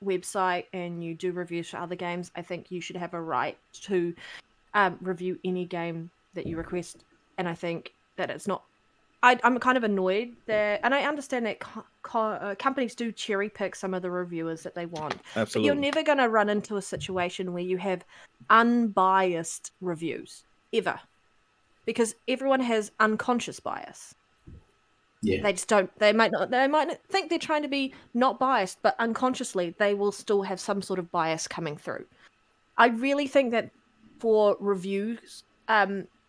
website and you do reviews for other games, I think you should have a right to review any game that you request. And I think that it's not. I'm kind of annoyed that, and I understand that companies do cherry pick some of the reviewers that they want. Absolutely. But you're never going to run into a situation where you have unbiased reviews ever, because everyone has unconscious bias. Yeah. They just don't. They might not think they're trying to be not biased, but unconsciously they will still have some sort of bias coming through. I really think that for reviews,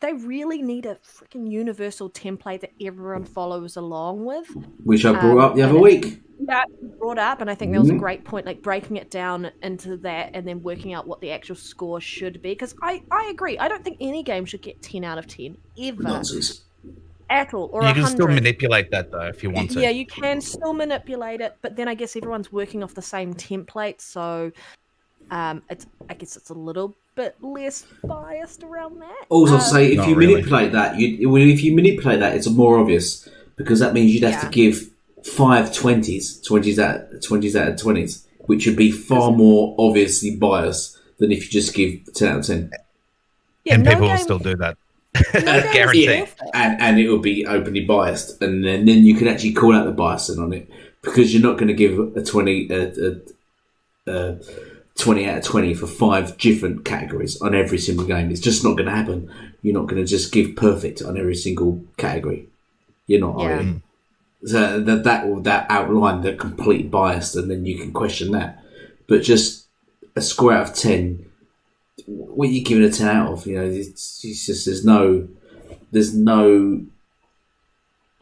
they really need a freaking universal template that everyone follows along with. Which I brought up the other week. Yeah, brought up, and I think that was a great point, like breaking it down into that and then working out what the actual score should be. Because I agree. I don't think any game should get 10 out of 10, ever. Nonsense. At all, or you 100. can still manipulate that, though, if you want to. Yeah, you can still manipulate it, but then I guess everyone's working off the same template, so I guess it's a little bit less biased around that. Also, I'll say if you really. manipulate that, it's more obvious, because that means you'd have to give 5 20s out of 20s, which would be far more obviously biased than if you just give 10 out of 10. Yeah, and no people will game- still do that. no Guaranteed. And it will be openly biased, and then you can actually call out the biasing on it, because you're not going to give a 20 out of 20 for 5 different categories on every single game. It's just not going to happen. You're not going to just give perfect on every single category. You're not, are you? So that outline the complete bias, and then you can question that. But just a score out of 10, what are you giving a 10 out of? It's just there's no.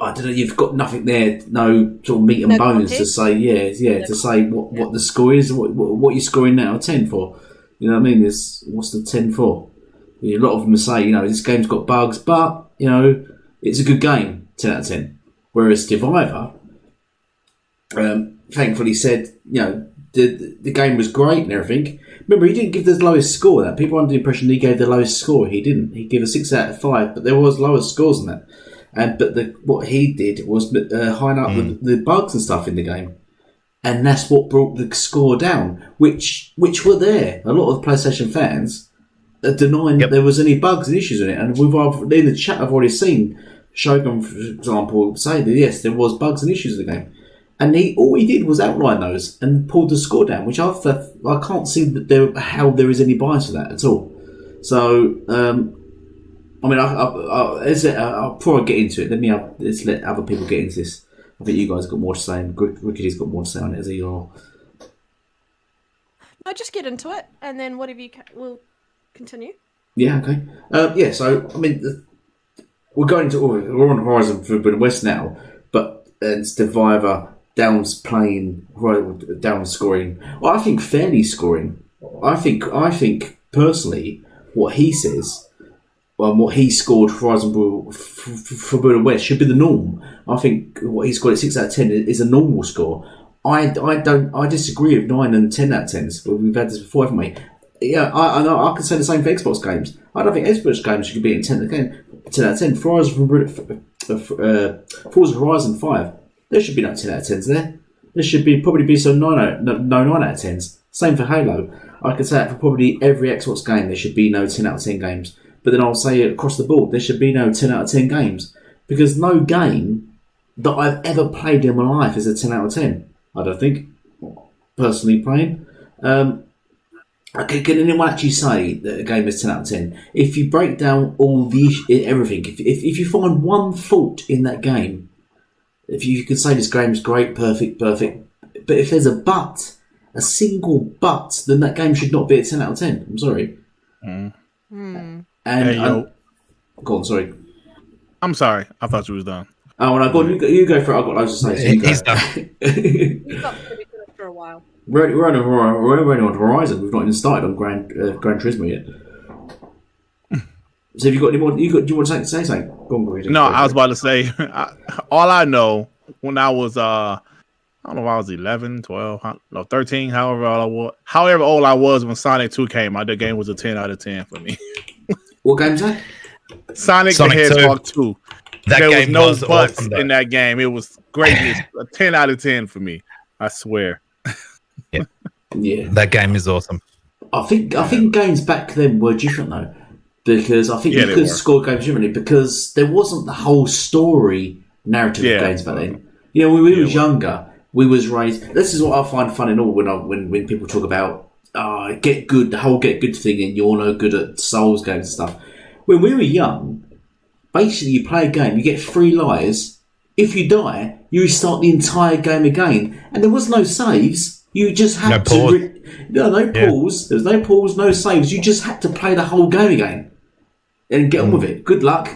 I don't know. You've got nothing there, no sort of meat and bones to say. To say what the score is, what you're scoring out of 10 for. You know what I mean? What's the 10 for? A lot of them say, this game's got bugs, but it's a good game. 10 out of 10. Whereas Steveivor, thankfully said, the game was great and everything. Remember, he didn't give the lowest score. That people under the impression he gave the lowest score. He didn't. He gave a 6 out of 5, but there was lower scores than that. But what he did was hide up the bugs and stuff in the game, and that's what brought the score down. Which were there. A lot of PlayStation fans are denying that there was any bugs and issues in it. And in the chat, I've already seen Shogun, for example, say that yes, there was bugs and issues in the game. And all he did was outline those and pulled the score down, which I can't see how there is any bias to that at all. So, I mean, I'll probably get into it. Let's let other people get into this. I think you guys have got more to say, and Rickety's got more to say on it as well. No, just get into it, and then whatever we'll continue. Yeah, okay. So, I mean, we're on Horizon Forbidden West now, but Steveivor down scoring. Well, I think fairly scoring. I think personally, what he says what he scored for Horizon Forbidden West should be the norm. I think what he scored at 6 out of 10 is a normal score. I disagree with 9 and 10 out of 10s. We've had this before, haven't we? Yeah, I know. I can say the same for Xbox games. I don't think Xbox games should be in 10 out of 10. Forza Horizon 5, there should be no 10 out of 10s there. There should probably be some 9 out of 10s. Same for Halo. I could say that for probably every Xbox game, there should be no 10 out of 10 games. But then I'll say it across the board, there should be no 10 out of 10 games. Because no game that I've ever played in my life is a 10 out of 10. I don't think. Personally playing. Can anyone actually say that a game is 10 out of 10? If you break down all the everything, if you find one fault in that game, if you could say this game is great, perfect, but if there's a single but, then that game should not be a 10 out of 10. I'm sorry. And go on, sorry. I'm sorry. I thought you was done. Oh, no, go on. You go for it. I've got loads to say. So He's done. He's not going to be finished for a while. We're only on Horizon. We've not even started on Gran Turismo yet. So have you got any more? Do you want to say something? Go on, no, I was about to say, all I know when I was, I don't know if I was 11, 12, 13, however old I was when Sonic 2 came out, the game was a 10 out of 10 for me. What game's that? Sonic the Hedgehog 2. There was no butts awesome in that game. It was great. A 10 out of 10 for me. I swear. Yeah. That game is awesome. I think games back then were different though. Because I think you could score games differently because there wasn't the whole story narrative of games back then. You know, when we was younger, we was raised. This is what I find fun in all when people talk about get good, the whole get good thing, and you're no good at Souls games and stuff. When we were young, basically you play a game, you get 3 lives. If you die, you restart the entire game again, and there was no saves. You just had to. No pause. There was no pause, no saves. You just had to play the whole game again and get on with it. Good luck.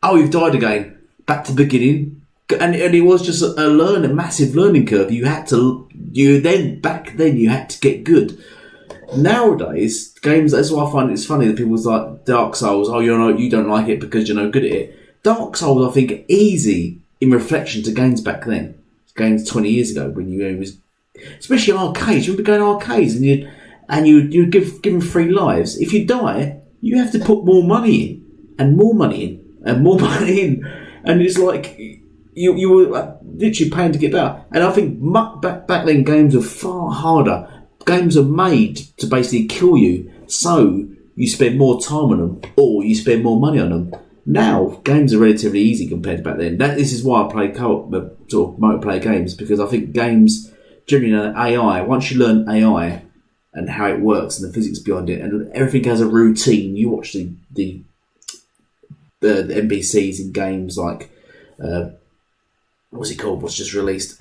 Oh, you've died again. Back to the beginning. And it was just a massive learning curve. Back then you had to get good. Nowadays, games, that's why I find it's funny that people's like Dark Souls, you don't like it because you're no good at it. Dark Souls, I think, easy in reflection to games back then. Games 20 years ago when you was, especially arcades. You remember going to arcades and you give them 3 lives. If you die, you have to put more money in and more money in and more money in, and it's like you were literally paying to get better. And I think back then games were far harder. Games are made to basically kill you, so you spend more time on them or you spend more money on them. Now games are relatively easy compared to back then. This is why I play sort of multiplayer games, because I think games generally AI. Once you learn AI and how it works and the physics behind it, and everything has a routine. You watch the NPCs in games like what's it called? What's just released?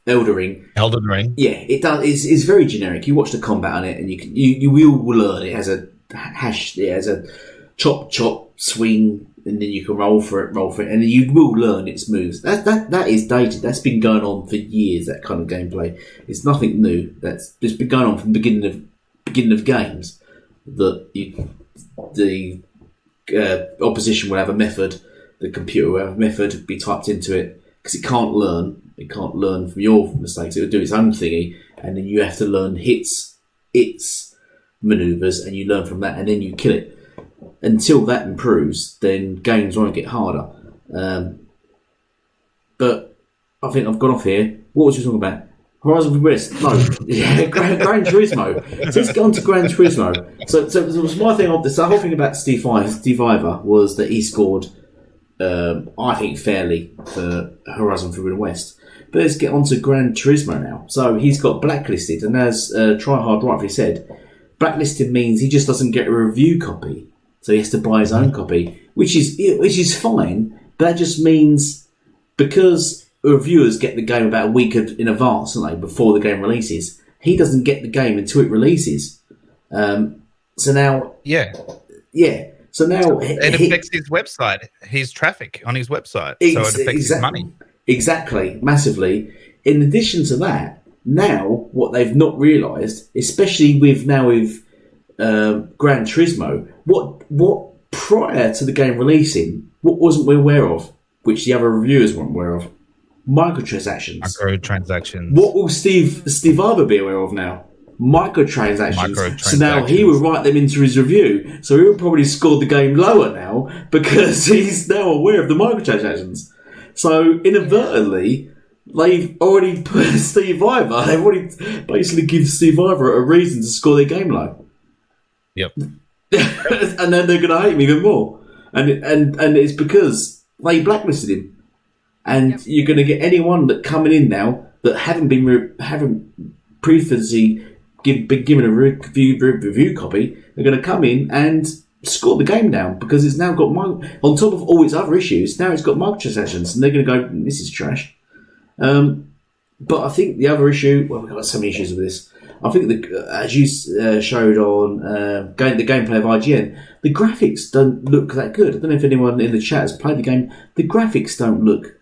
Elden Ring. Elden Ring. Yeah, it does. It's very generic. You watch the combat on it, and you will learn. It has a hash. It has a chop, swing, and then you can roll for it, and then you will learn its moves. That is dated. That's been going on for years. That kind of gameplay. It's nothing new. That's just been going on from the beginning of games. The opposition will have a method. The computer will have a method be typed into it because it can't learn. It can't learn from your mistakes. It will do its own thingy, and then you have to learn its maneuvers, and you learn from that, and then you kill it. Until that improves, then games won't get harder. But I think I've gone off here. What was you talking about? Horizon Forbidden West? No. Yeah, Gran Turismo. So let's get on to Gran Turismo. So it was my thing. The whole thing about Steveivor was that he scored, I think, fairly for Horizon Forbidden West. But let's get on to Gran Turismo now. So he's got blacklisted, and as Tryhard rightfully said, blacklisted means he just doesn't get a review copy. So he has to buy his own copy, which is fine. But that just means because reviewers get the game about a week in advance, don't they, before the game releases, he doesn't get the game until it releases. So now, So now it affects his website, his traffic on his website. So it affects his money. Exactly, massively. In addition to that, now what they've not realised, especially with Gran Turismo, what prior to the game releasing, what wasn't we aware of, which the other reviewers weren't aware of? Microtransactions. Microtransactions. What will Steve Steveivor be aware of now? Microtransactions. So now he will write them into his review. So he will probably score the game lower now because he's now aware of the microtransactions. So inadvertently, they've already put Steveivor. They've already basically given Steveivor a reason to score their game low. Yep. And then they're going to hate him even more. And it's because they blacklisted him. And you're going to get anyone that coming in now that haven't previously been given a review copy. They're going to come in and score the game down because it's now got on top of all its other issues. Now it's got microtransactions, and they're going to go, "This is trash." But I think the other issue, well, we've got so many issues with this. I think as you showed on the gameplay of IGN, the graphics don't look that good. I don't know if anyone in the chat has played the game. The graphics don't look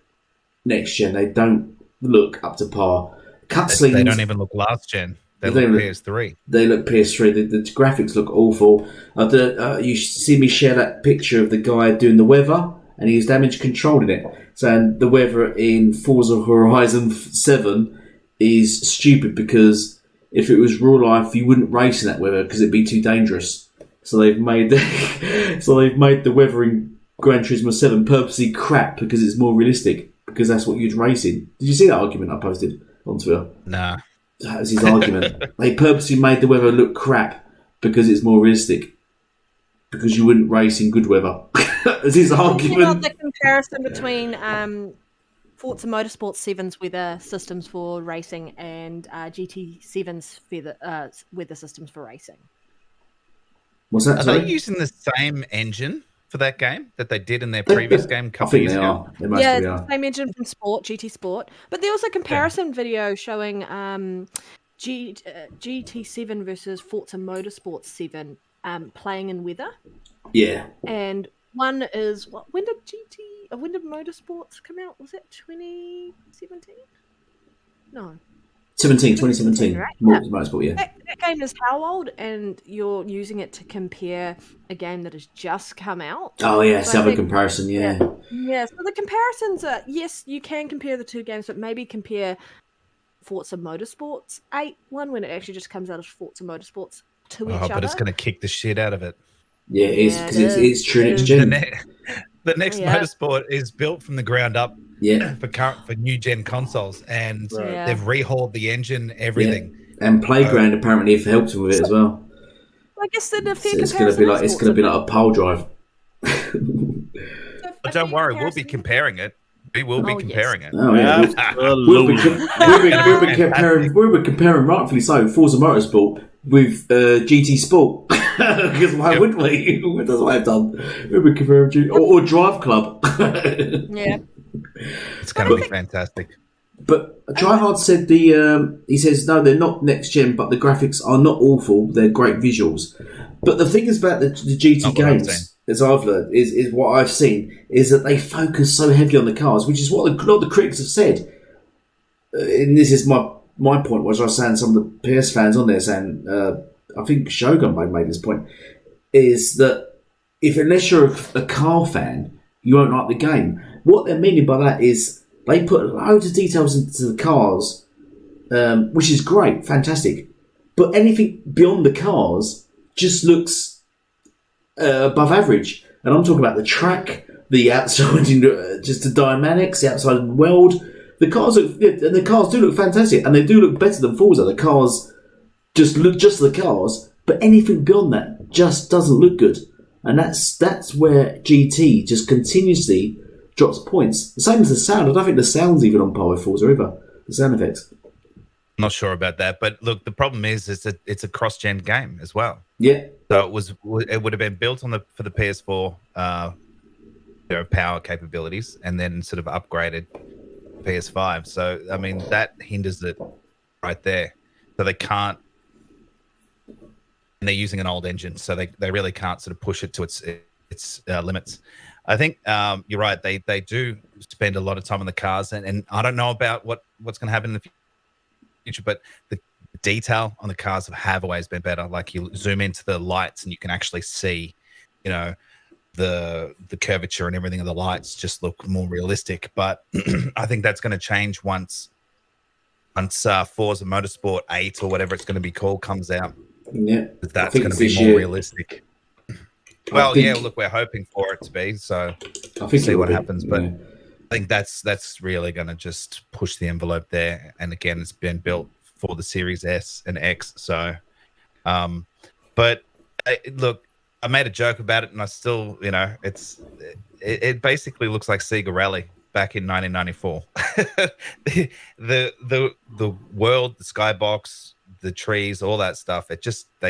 next gen. They don't look up to par. Cutscenes. They don't even look last gen. They look PS3. They look PS3. The graphics look awful. You see me share that picture of the guy doing the weather, and he's damage controlling it. So the weather in Forza Horizon 7 is stupid because if it was real life, you wouldn't race in that weather because it'd be too dangerous. So they've made the weather in Gran Turismo 7 purposely crap because it's more realistic. Because that's what you'd race in. Did you see that argument I posted on Twitter? Nah. That was his argument. They purposely made the weather look crap because it's more realistic. Because you wouldn't race in good weather. That's his argument. You know, the comparison between Forza Motorsport 7's weather systems for racing and GT7's weather systems for racing. What's that? Are they using the same engine for that game that they did in their previous game a couple of years ago? Yeah, it's the same engine from GT Sport. But there was a comparison video showing GT7 versus Forza Motorsport 7 playing in weather. Yeah. And one is when did Motorsports come out? Was it 2017? No. 2017. Right? Motorsport, yeah. That game is how old? And you're using it to compare a game that has just come out. Oh, yeah, so have a comparison, yeah. Yeah, so the comparisons are, yes, you can compare the two games, but maybe compare Forza Motorsports 8 one when it actually just comes out as Forza Motorsports to each other. But it's going to kick the shit out of it. Yeah, it is, because it's true next gen. The next Motorsport is built from the ground up for new gen consoles, and they've rehauled the engine, everything. Yeah. And Playground apparently have helped them with it as well. I guess the so it's going to be like a pole drive. But don't worry, we'll be comparing it. We will be comparing it. Oh yeah, we'll be comparing rightfully so Forza Motorsport with GT Sport because why wouldn't we? That's what I've done. We'll be comparing or Drive Club. Yeah, it's going to be fantastic. But Tryhard said he says no, they're not next gen, but the graphics are not awful. They're great visuals. But the thing is about the GT games, as I've learned, is what I've seen is that they focus so heavily on the cars, which is what a lot of the critics have said. And this is my point, which I was saying some of the PS fans on there saying, I think Shogun made this point, is that unless you're a car fan, you won't like the game. What they're meaning by that is they put loads of details into the cars, which is great, fantastic. But anything beyond the cars just looks above average. And I'm talking about the track, the outside, just the dynamics, the outside world. The cars do look fantastic, and they do look better than Forza. The cars just look just the cars, but anything beyond that just doesn't look good. And that's where GT just continuously drops points. The same as the sound. I don't think the sound's even on par with Forza either. The sound effects. Not sure about that, but look, the problem is it's a cross-gen game as well. Yeah. So it would have been built for the PS4 power capabilities, and then sort of upgraded PS5. So I mean that hinders it right there. So they can't, and they're using an old engine, so they really can't sort of push it to its limits. I think you're right. They do spend a lot of time on the cars, and I don't know about what's going to happen in the future, but detail on the cars have always been better. Like you zoom into the lights and you can actually see, you know, the curvature and everything of the lights just look more realistic. But I think that's going to change once Forza Motorsport 8 or whatever it's going to be called comes out. Yeah, That's going to be more realistic. Well, yeah, look, we're hoping for it to be, so I think see it will what be, happens. But I think that's really going to just push the envelope there. And again, it's been built for the Series S and X. So, but look, I made a joke about it, and I still, you know, it basically looks like Sega Rally back in 1994. the world, the skybox, the trees, all that stuff. They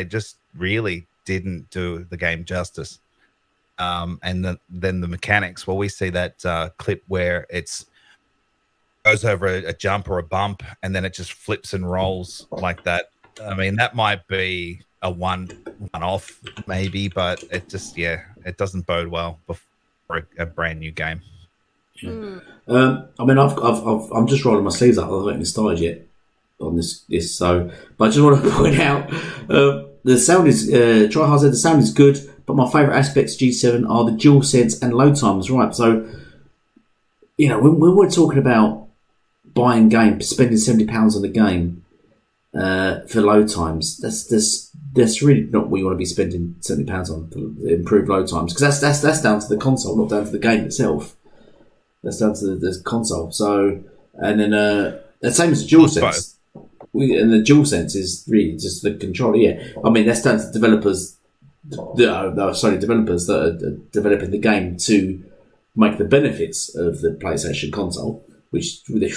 just really didn't do the game justice. And then the mechanics. Well, we see that clip where it's goes over a jump or a bump, and then it just flips and rolls like that. I mean, that might be a one-off maybe, but it doesn't bode well for a brand new game. Yeah. I mean, I'm just rolling my sleeves up. I haven't even started yet on this. So, but I just want to point out the sound is. Tryhard said the sound is good, but my favourite aspects of G7 are the dual sense and load times. Right. So, you know, when we're talking about buying games, spending £70 on a game for load times, that's really not what you want to be spending £70 on for improved load times, because that's down to the console, not down to the game itself. That's down to the console. So, and then the same as the DualSense. And the DualSense is really just the controller. Yeah, I mean that's down to developers, Sony developers that are developing the game to make the benefits of the PlayStation console, which they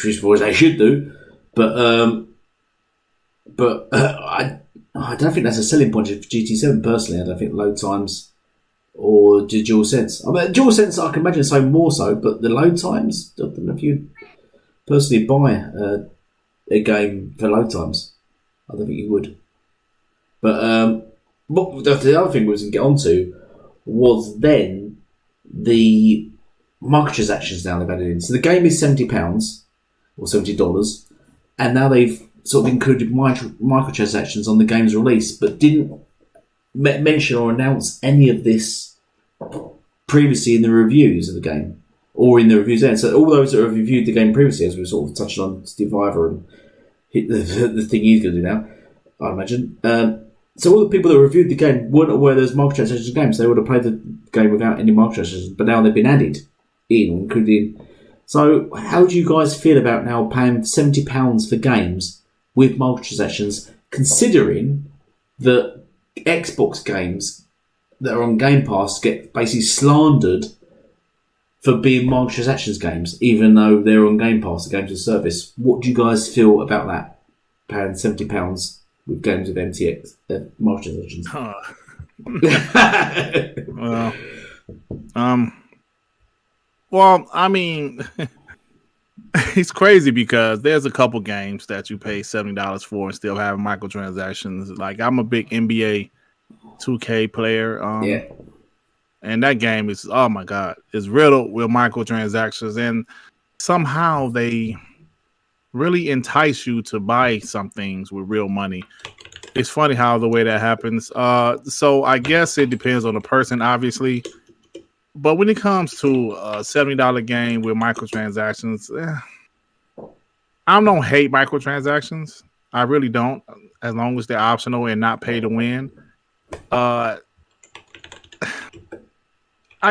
should do. But I don't think that's a selling point for GT7 personally. I don't think load times or the DualSense. I mean, DualSense I can imagine so more so, but the load times, I don't know if you personally buy a game for load times. I don't think you would. But what the other thing we was going to get onto was then the microtransactions now they've added in. So the game is £70 or $70, and now they've sort of included microtransactions on the game's release, but didn't mention or announce any of this previously in the reviews of the game or in the reviews there. So all those that have reviewed the game previously, as we sort of touched on Steveivor and the thing he's going to do now, I imagine. So all the people that reviewed the game weren't aware there's microtransactions in games. They would have played the game without any microtransactions, but now they've been added in, included in. So how do you guys feel about now paying £70 for games with microtransactions, considering that Xbox games that are on Game Pass get basically slandered for being microtransactions games, even though they're on Game Pass, the games of service? What do you guys feel about that? Paying £70 with games of MTX, microtransactions. Well, I mean, it's crazy because there's a couple games that you pay $70 for and still have microtransactions. Like, I'm a big NBA 2K player. Yeah. And that game is, oh my God, it's riddled with microtransactions. And somehow they really entice you to buy some things with real money. It's funny how the way that happens. So I guess it depends on the person, obviously. But when it comes to a $70 game with microtransactions, I don't hate microtransactions. I really don't, as long as they're optional and not pay to win. I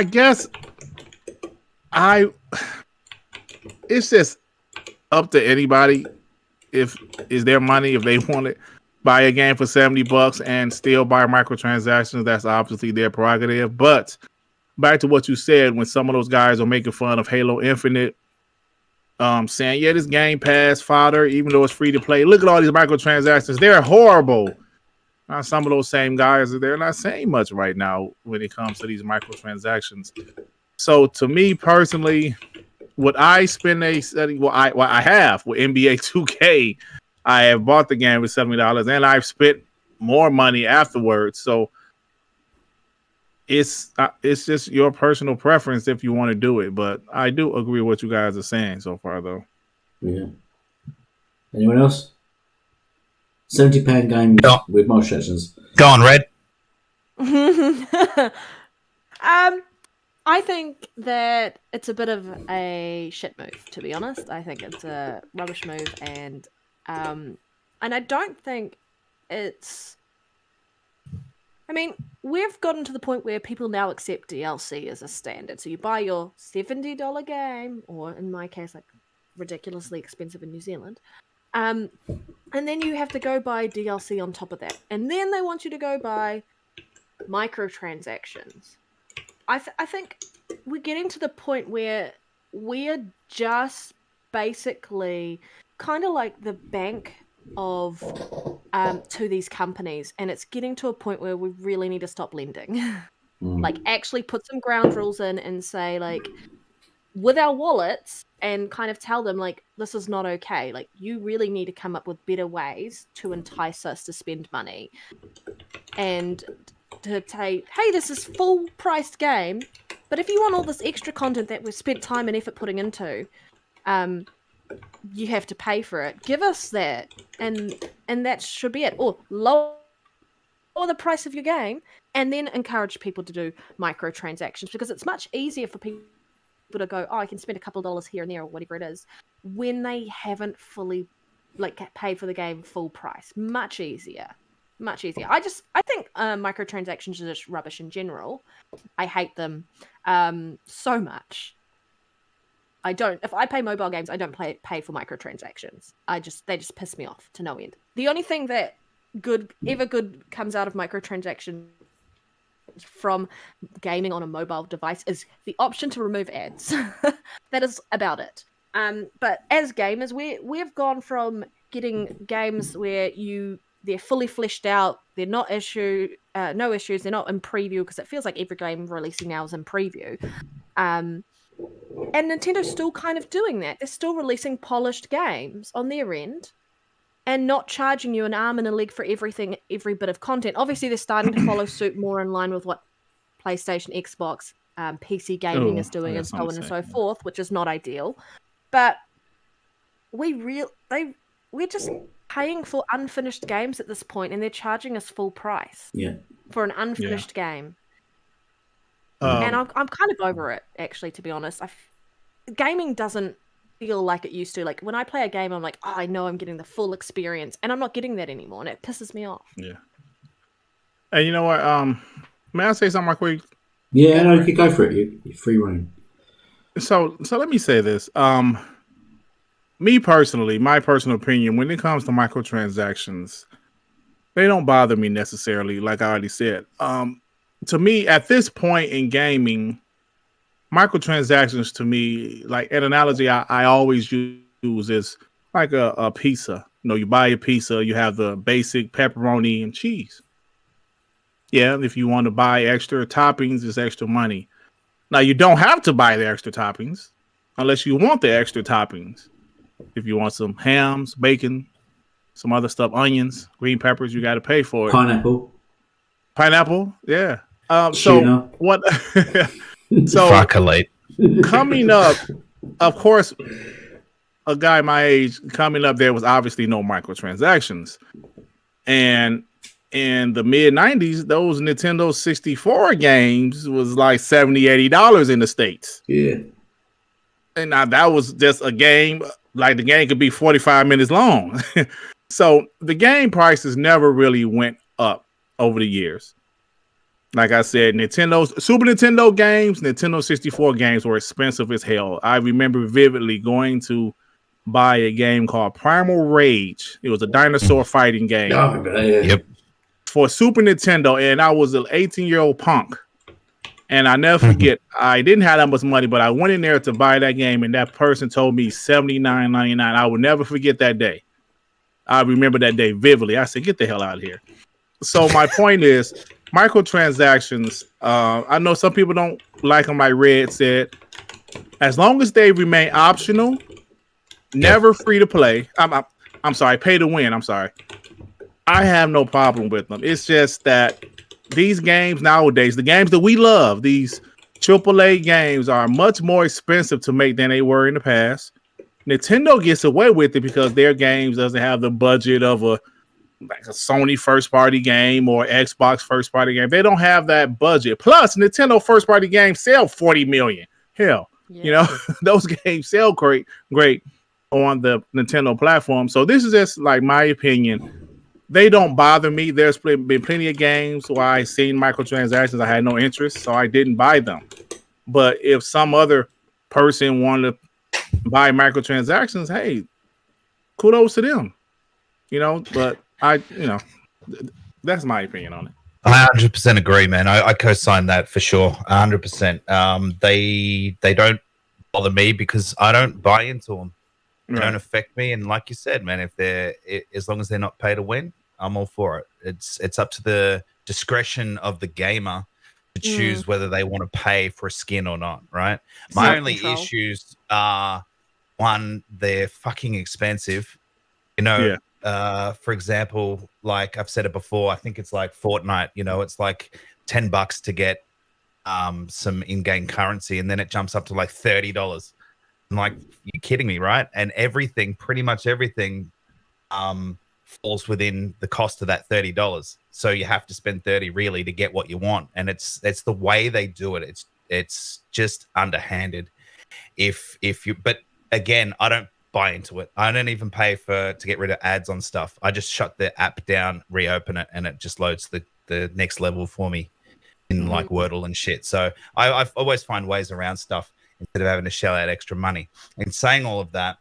guess it's just up to anybody if it's their money, if they want to buy a game for $70 and still buy microtransactions. That's obviously their prerogative. But back to what you said, when some of those guys are making fun of Halo Infinite, saying, yeah, this Game Pass fodder, even though it's free to play, look at all these microtransactions, they're horrible. Now, some of those same guys, they're not saying much right now when it comes to these microtransactions. So to me personally, would I spend I have with NBA 2K, I have bought the game with $70 and I've spent more money afterwards. So it's just your personal preference if you want to do it. But I do agree with what you guys are saying so far, though. Yeah. Anyone else? £70 games Go on. with microtransactions. Go on, Red. I think that it's a bit of a shit move, to be honest. I think it's a rubbish move, and I don't think it's. I mean, we've gotten to the point where people now accept DLC as a standard. So you buy your $70 game, or in my case, like ridiculously expensive in New Zealand, and then you have to go buy DLC on top of that, and then they want you to go buy microtransactions. I think we're getting to the point where we're just basically kind of like the bank of to these companies, and it's getting to a point where we really need to stop lending. Like, actually put some ground rules in and say, like, with our wallets, and kind of tell them, like, this is not okay. Like, you really need to come up with better ways to entice us to spend money, and to say, hey, this is full priced game, but if you want all this extra content that we've spent time and effort putting into, you have to pay for it. Give us that, and that should be it. Or lower the price of your game, and then encourage people to do microtransactions, because it's much easier for people to go, oh, I can spend a couple of dollars here and there, or whatever it is, when they haven't fully paid for the game full price. Much easier. I think microtransactions are just rubbish in general. I hate them so much. If I play mobile games, I don't pay for microtransactions. They just piss me off to no end. The only thing that good comes out of microtransactions from gaming on a mobile device is the option to remove ads. That is about it. But as gamers, we've gone from getting games where they're fully fleshed out, they're not no issues, they're not in preview, because it feels like every game releasing now is in preview. And Nintendo's still kind of doing that. They're still releasing polished games on their end and not charging you an arm and a leg for every bit of content. Obviously, they're starting to follow suit more in line with what PlayStation, Xbox, PC gaming is doing, and so on and so forth, which is not ideal. But we're just paying for unfinished games at this point, and they're charging us full price for an unfinished game. And I'm kind of over it, actually, to be honest. Gaming doesn't feel like it used to. Like, when I play a game, I'm like, oh, I know I'm getting the full experience, and I'm not getting that anymore, and it pisses me off. Yeah. And you know what? May I say something real quick? Yeah, no, you can go for it. You're free reign. So let me say this. Me personally, my personal opinion, when it comes to microtransactions, they don't bother me necessarily, like I already said. To me, at this point in gaming, microtransactions to me, like an analogy I always use is like a pizza. You know, you buy a pizza, you have the basic pepperoni and cheese. Yeah, if you want to buy extra toppings, it's extra money. Now, you don't have to buy the extra toppings unless you want the extra toppings. If you want some hams, bacon, some other stuff, onions, green peppers, you got to pay for it. Pineapple, yeah. So what? So coming up, of course, a guy my age coming up, there was obviously no microtransactions, and in the mid 90s, those Nintendo 64 games was like $70-$80 in the States. Yeah. And now that was just a game, like the game could be 45 minutes long. So the game prices never really went up over the years. Like I said, Super Nintendo games, Nintendo 64 games were expensive as hell. I remember vividly going to buy a game called Primal Rage. It was a dinosaur fighting game. Oh, yep. For Super Nintendo, and I was an 18-year-old punk. And I never forget, I didn't have that much money, but I went in there to buy that game, and that person told me $79.99. I will never forget that day. I remember that day vividly. I said, get the hell out of here. So my point is, microtransactions, I know some people don't like them, like Red said. As long as they remain optional, never free to play. I'm sorry, pay to win. I'm sorry. I have no problem with them. It's just that these games nowadays, the games that we love, these AAA games are much more expensive to make than they were in the past. Nintendo gets away with it because their games doesn't have the budget of a like a Sony first party game or Xbox first party game. They don't have that budget. Plus, Nintendo first party games sell 40 million. Hell, you know, those games sell great on the Nintendo platform. So this is just like my opinion. They don't bother me. There's been plenty of games where I seen microtransactions. I had no interest, so I didn't buy them. But if some other person wanted to buy microtransactions, hey, kudos to them. You know, but that's my opinion on it. I 100% agree, man. I co-sign that for sure. 100%. They don't bother me because I don't buy into them. They don't affect me. And like you said, man, as long as they're not pay to win, I'm all for it. It's up to the discretion of the gamer to choose whether they want to pay for a skin or not, right? My only issues are, one, they're fucking expensive. You know, for example, like I've said it before, I think it's like Fortnite, you know, it's like $10 to get some in-game currency, and then it jumps up to like $30. I'm like, you're kidding me, right? And pretty much everything falls within the cost of that $30. So you have to spend 30 really to get what you want. And it's the way they do it. It's just underhanded. But again, I don't buy into it. I don't even pay to get rid of ads on stuff. I just shut the app down, reopen it, and it just loads the next level for me in like Wordle and shit. So I've always find ways around stuff instead of having to shell out extra money. And saying all of that,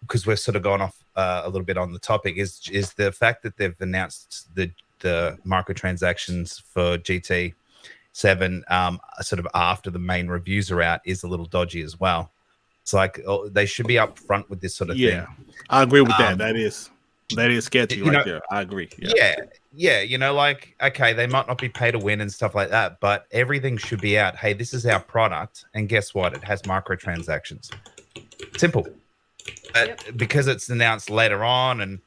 because we've sort of gone off a little bit on the topic, is the fact that they've announced the microtransactions for GT7 sort of after the main reviews are out is a little dodgy as well. It's like they should be upfront with this sort of thing. I agree with that. That is sketchy there. I agree. Yeah. You know, like, okay, they might not be pay to win and stuff like that, but everything should be out. Hey, this is our product, and guess what? It has microtransactions. Simple. Because it's announced later on,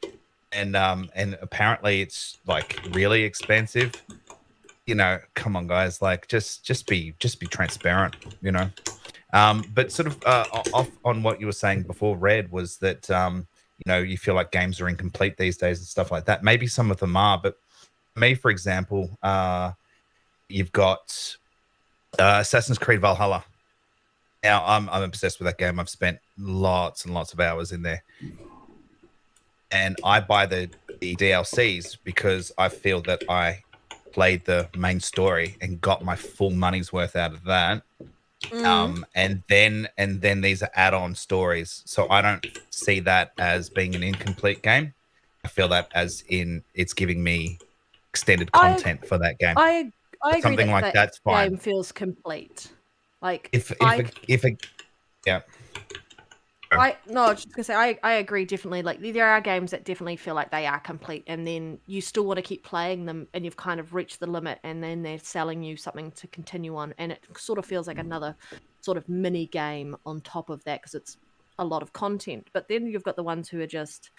and apparently it's like really expensive. You know, come on, guys, like just be transparent. You know. But sort of off on what you were saying before, Red, was that you know, you feel like games are incomplete these days and stuff like that. Maybe some of them are, but me, for example, you've got Assassin's Creed Valhalla. Now, I'm obsessed with that game. I've spent lots and lots of hours in there, and I buy the DLCs because I feel that I played the main story and got my full money's worth out of that. And then these are add-on stories, so I don't see that as being an incomplete game. I feel that as in it's giving me extended content for that game. I agree something like that's fine. Game feels complete. Like yeah. I was just gonna say I agree definitely. Like there are games that definitely feel like they are complete, and then you still want to keep playing them, and you've kind of reached the limit, and then they're selling you something to continue on, and it sort of feels like another sort of mini game on top of that because it's a lot of content. But then you've got the ones who are just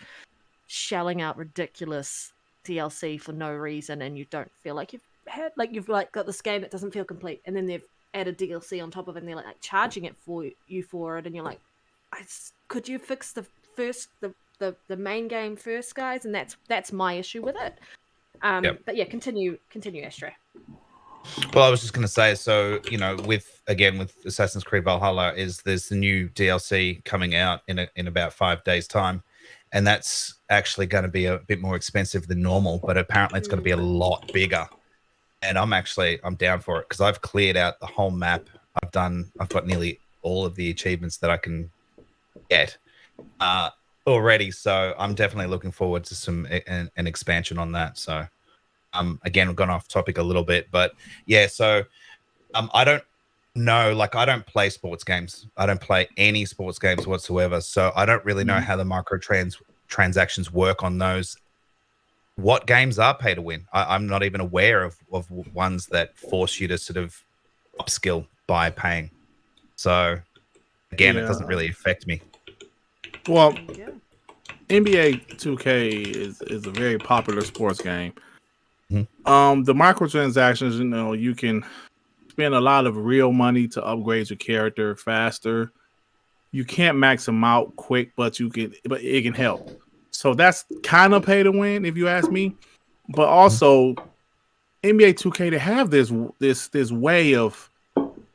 shelling out ridiculous DLC for no reason, and you don't feel like you've got this game that doesn't feel complete, and then they've added DLC on top of it, and they're like charging it for it, and you're like, could you fix the main game first, guys? And that's my issue with it. But yeah, continue, Astra. Well, I was just going to say, so you know, with Assassin's Creed Valhalla, there's the new DLC coming out in about 5 days' time, and that's actually going to be a bit more expensive than normal, but apparently it's going to be a lot bigger. And I'm down for it because I've cleared out the whole map. I've got nearly all of the achievements that I can get already, so I'm definitely looking forward to an expansion on that. So again, we've gone off topic a little bit, but yeah, so I don't know, like I don't play sports games. I don't play any sports games whatsoever, so I don't really know how the microtransactions work on those. What games are pay to win? I'm not even aware of ones that force you to sort of upskill by paying. So again, it doesn't really affect me. Well, NBA 2K is a very popular sports game. The microtransactions, you know, you can spend a lot of real money to upgrade your character faster. You can't max them out quick, but it can help. So that's kind of pay to win, if you ask me. But also, NBA 2K, they have this way of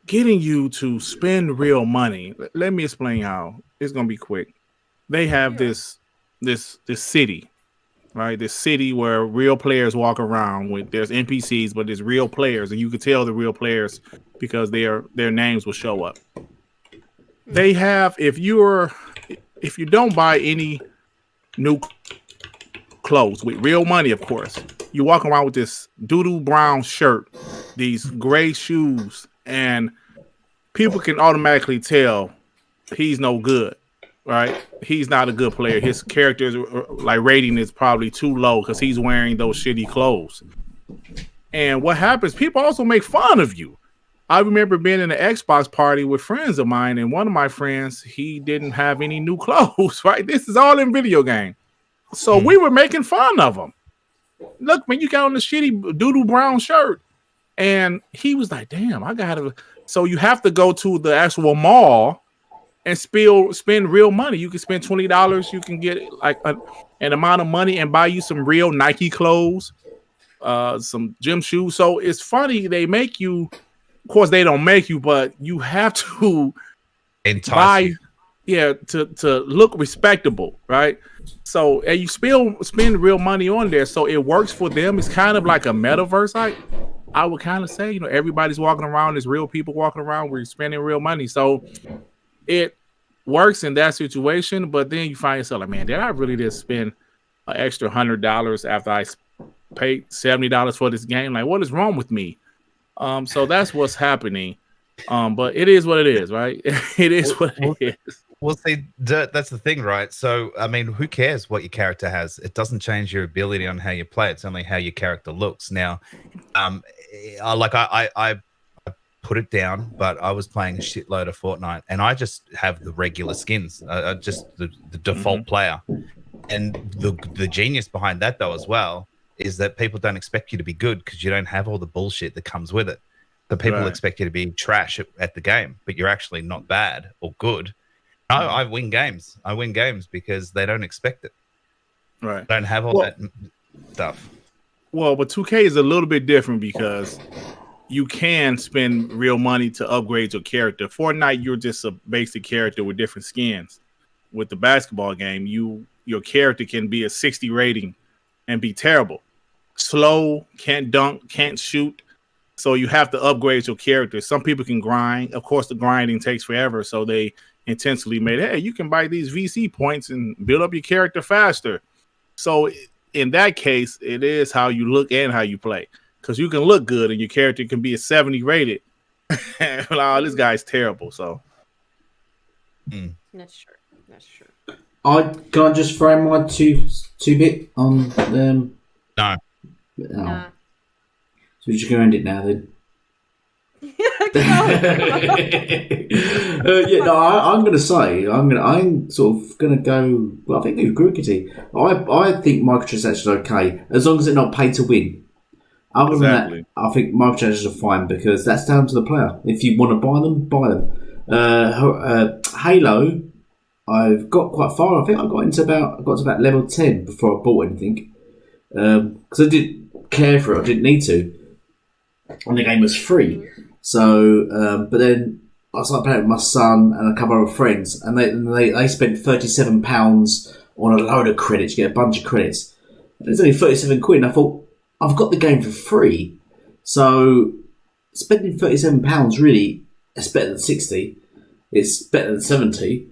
getting you to spend real money. Let me explain how. It's gonna be quick. They have this city, right? This city where real players walk around with. There's NPCs, but there's real players, and you can tell the real players because their names will show up. They have if you don't buy any new clothes with real money, of course, you walk around with this doodoo brown shirt, these gray shoes, and people can automatically tell he's no good, right? He's not a good player. His character's like rating is probably too low because he's wearing those shitty clothes. And what happens? People also make fun of you. I remember being in an Xbox party with friends of mine, and one of my friends, he didn't have any new clothes, right? This is all in video game. So we were making fun of him. Look, man, you got on the shitty doodoo brown shirt. And he was like, damn, I got to. So you have to go to the actual mall and spend real money. You can spend $20. You can get like an amount of money and buy you some real Nike clothes, some gym shoes. So it's funny. They make you. Of course, they don't make you, but you have to entice you. to look respectable, right? So and you spend real money on there, so it works for them. It's kind of like a metaverse. I would kind of say, you know, everybody's walking around. There's real people walking around. We're spending real money, so it works in that situation. But then you find yourself like, man, did I really just spend an extra $100 after I paid $70 for this game? Like, what is wrong with me? So that's what's happening. But it is what it is, right? It is what it is. Well, see, that's the thing, right? So, I mean, who cares what your character has? It doesn't change your ability on how you play. It's only how your character looks. Now, I put it down, but I was playing a shitload of Fortnite, and I just have the regular skins, just the default player. And the genius behind that, though, as well, is that people don't expect you to be good because you don't have all the bullshit that comes with it. The people expect you to be trash at the game, but you're actually not bad or good. I win games. I win games because they don't expect it. Right. Don't have all that stuff. Well, but 2K is a little bit different because you can spend real money to upgrade your character. Fortnite, you're just a basic character with different skins. With the basketball game, your character can be a 60 rating and be terrible. Slow, can't dunk, can't shoot. So you have to upgrade your character. Some people can grind. Of course, the grinding takes forever, so they intentionally made, hey, you can buy these VC points and build up your character faster. So in that case, it is how you look and how you play. Because you can look good and your character can be a 70 rated. Oh, this guy's terrible. So That's true. That's true. Can I just throw my two bit on them? No. Nah. So we're just going to end it now then. I'm going to say I'm sort of going to go. Well, I think GRIGGITY. I think microtransactions are okay as long as they're not pay to win. Other than that, I think microtransactions are fine because that's down to the player. If you want to buy them, buy them. Halo, I've got quite far. I think I got to about level 10 before I bought anything because I didn't care for it. I didn't need to, and the game was free. So, but then I started playing with my son and a couple of friends, and they spent £37 on a load of credits. You get a bunch of credits. And it's only 37 quid. And I thought, I've got the game for free, so spending £37 really is better than 60. It's better than 70,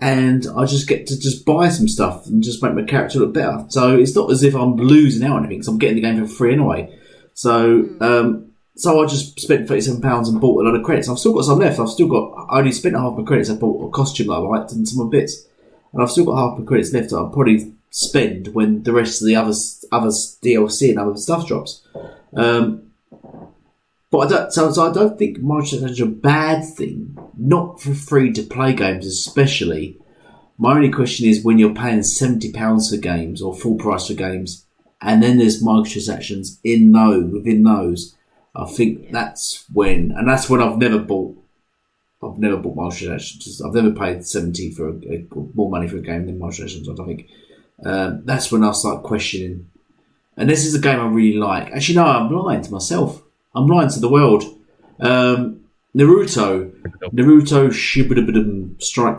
and I just get to just buy some stuff and just make my character look better. So it's not as if I'm losing out on anything because I'm getting the game for free anyway. So. So I just spent £37 and bought a lot of credits. I've still got some left. I only spent half my credits. I bought a costume that I liked and some bits. And I've still got half my credits left that I'll probably spend when the rest of the other DLC and other stuff drops. But I don't think microtransactions is a bad thing. Not for free-to-play games especially. My only question is when you're paying £70 for games or full price for games and then there's microtransactions within those. I think that's when I've never bought microtransactions. I've never paid 70 for more money for a game than microtransactions. I don't think That's when I start questioning. And this is a game I really like. Actually, no, I'm lying to myself. I'm lying to the world. Naruto Shippuden Strike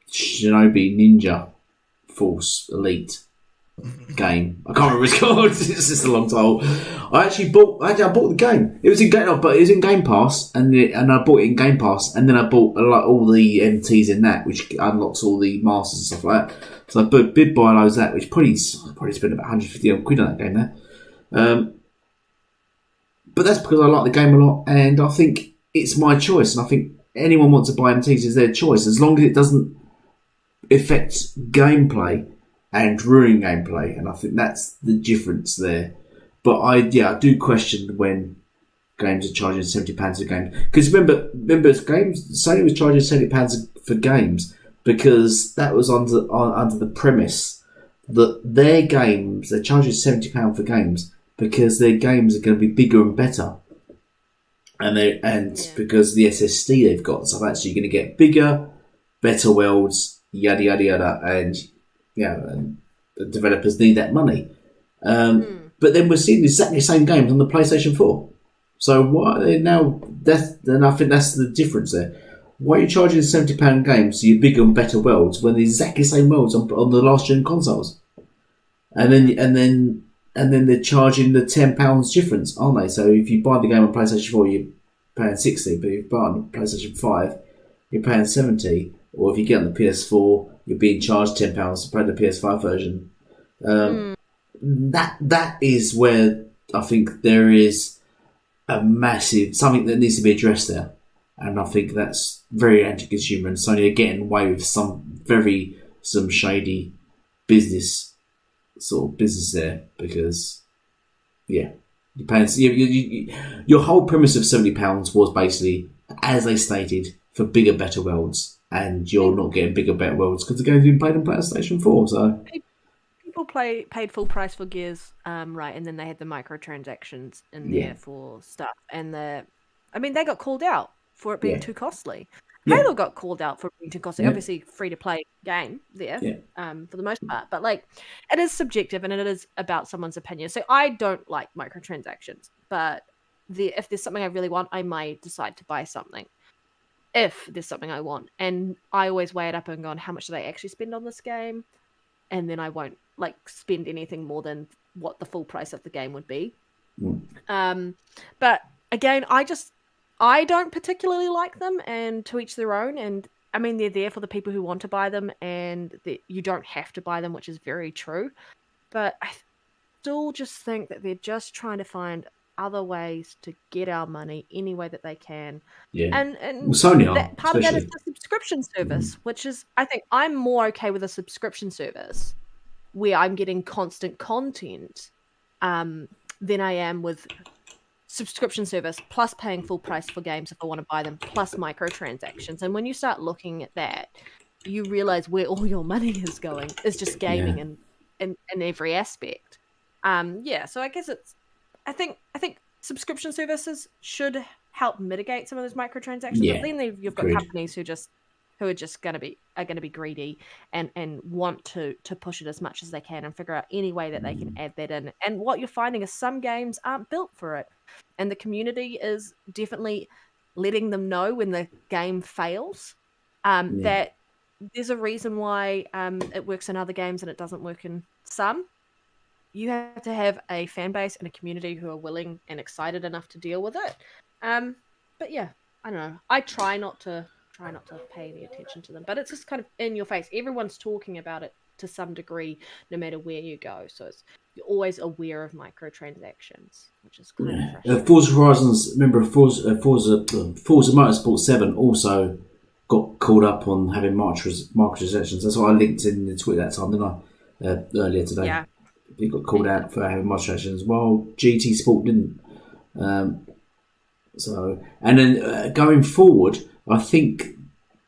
Shinobi Ninja Force Elite game. I can't remember what it's called. It's just a long title. I bought the game. It was in Game Pass, and I bought it in Game Pass, and then I bought all the MTs in that, which unlocks all the masters and stuff like that. So I did buy loads of that, which probably spent about 150 quid on that game there. But that's because I like the game a lot, and I think it's my choice, and I think anyone wants to buy MTs is their choice, as long as it doesn't affect gameplay and ruin gameplay, and I think that's the difference there. But I do question when games are charging £70 a game, because remember, Sony was charging £70 for games because that was under the premise that their games, they're charging £70 for games because their games are going to be bigger and better, because the SSD they've got, so that's, you're going to get bigger, better worlds, yada yada yada, and and the developers need that money. But then we're seeing exactly the same games on the PlayStation 4. So why are they now? Then I think that's the difference there. Why are you charging £70 games for your bigger and better worlds when the exactly same worlds on the last gen consoles? And then they're charging the £10 difference, aren't they? So if you buy the game on PlayStation 4, you're paying 60, but if you buy it on PlayStation 5, you're paying 70. Or if you get on the PS4, you're being charged £10 to play the PS5 version. That is where I think there is a massive something that needs to be addressed there, and I think that's very anti-consumer. And Sony are getting away with some shady business there, because you're paying. Your whole premise of £70 was basically, as they stated, for bigger, better worlds. And you're not getting bigger, better worlds because the game's been played on PlayStation 4. So people paid full price for Gears, right? And then they had the microtransactions in there for stuff, and they got called out for it being too costly. Halo got called out for being too costly. Obviously, free to play game there, for the most part. But it is subjective, and it is about someone's opinion. So I don't like microtransactions, but if there's something I really want, I might decide to buy something. If there's something I want, and I always weigh it up and go, how much do they actually spend on this game? And then I won't spend anything more than what the full price of the game would be. But again, I don't particularly like them, and to each their own. And I mean, they're there for the people who want to buy them, and you don't have to buy them, which is very true. But I still just think that they're just trying to find other ways to get our money any way that they can. And Sony part of that is the subscription service, which is, I think I'm more okay with a subscription service where I'm getting constant content than I am with subscription service plus paying full price for games if I want to buy them, plus microtransactions. And when you start looking at that, you realize where all your money is going is just gaming in every aspect. So I guess I think subscription services should help mitigate some of those microtransactions. But then you've got companies who are just going to be greedy and want to push it as much as they can and figure out any way that they can add that in. And what you're finding is some games aren't built for it, and the community is definitely letting them know when the game fails that there's a reason why it works in other games and it doesn't work in some. You have to have a fan base and a community who are willing and excited enough to deal with it. But yeah, I don't know. I try not to pay any attention to them, but it's just kind of in your face. Everyone's talking about it to some degree, no matter where you go. So you're always aware of microtransactions, which is kind of frustrating. Forza Horizons, remember Forza Motorsport 7 also got called up on having microtransactions. That's what I linked in the tweet that time, didn't I? Earlier today. Yeah. He got called out for having microtransactions, while GT Sport didn't. And then going forward, I think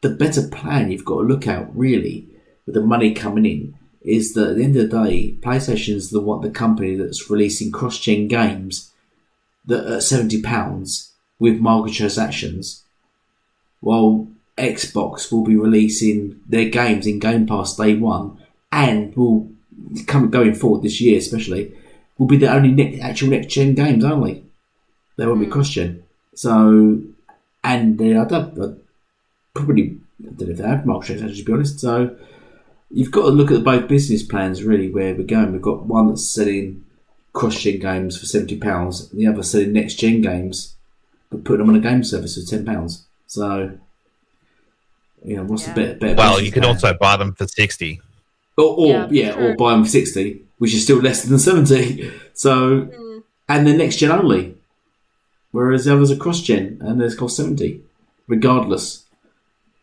the better plan you've got to look at, really, with the money coming in, is that at the end of the day, PlayStation's the company that's releasing cross-gen games that are £70 with microtransactions, while Xbox will be releasing their games in Game Pass day one and will going forward this year, especially, will be the only actual next gen games only. They won't be cross gen. So, and I don't know if they have microtransactions, to be honest. So, you've got to look at both business plans really where we're going. We've got one that's selling cross-gen games for £70, and the other selling next-gen games, but putting them on a game service for £10. So, what's the better? Well, you could also buy them for 60. Or buy them for 60, which is still less than 70. So, and they're next-gen only, whereas the others are cross-gen and they cost 70, regardless.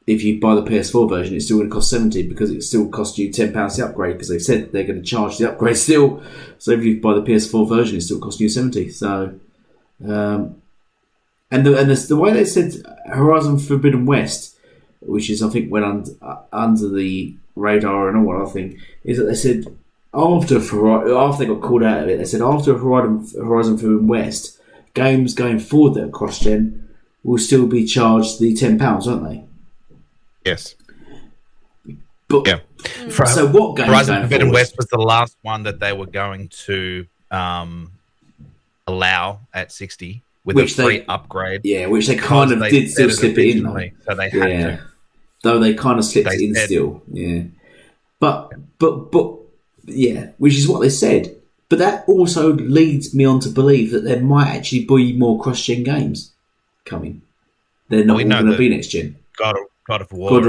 If you buy the PS4 version, it's still going to cost 70 because it still costs you £10 to upgrade because they've said they're going to charge the upgrade still. So if you buy the PS4 version, it's still costing you 70. So, and the way they said Horizon Forbidden West, which is I think went under the radar and all, I think, is that they said after they got called out of it, they said after Horizon Forbidden West, games going forward that are cross-gen will still be charged the £10, won't they? Yes. But yeah. So what game? Horizon Forbidden West was the last one that they were going to allow at 60 with a free upgrade. Yeah, which they kind of did still slip it in. Though. So they had to. Though they kind of slipped it in still. Yeah. But yeah, which is what they said. But that also leads me on to believe that there might actually be more cross-gen games coming. They're not all going to be next-gen. God of War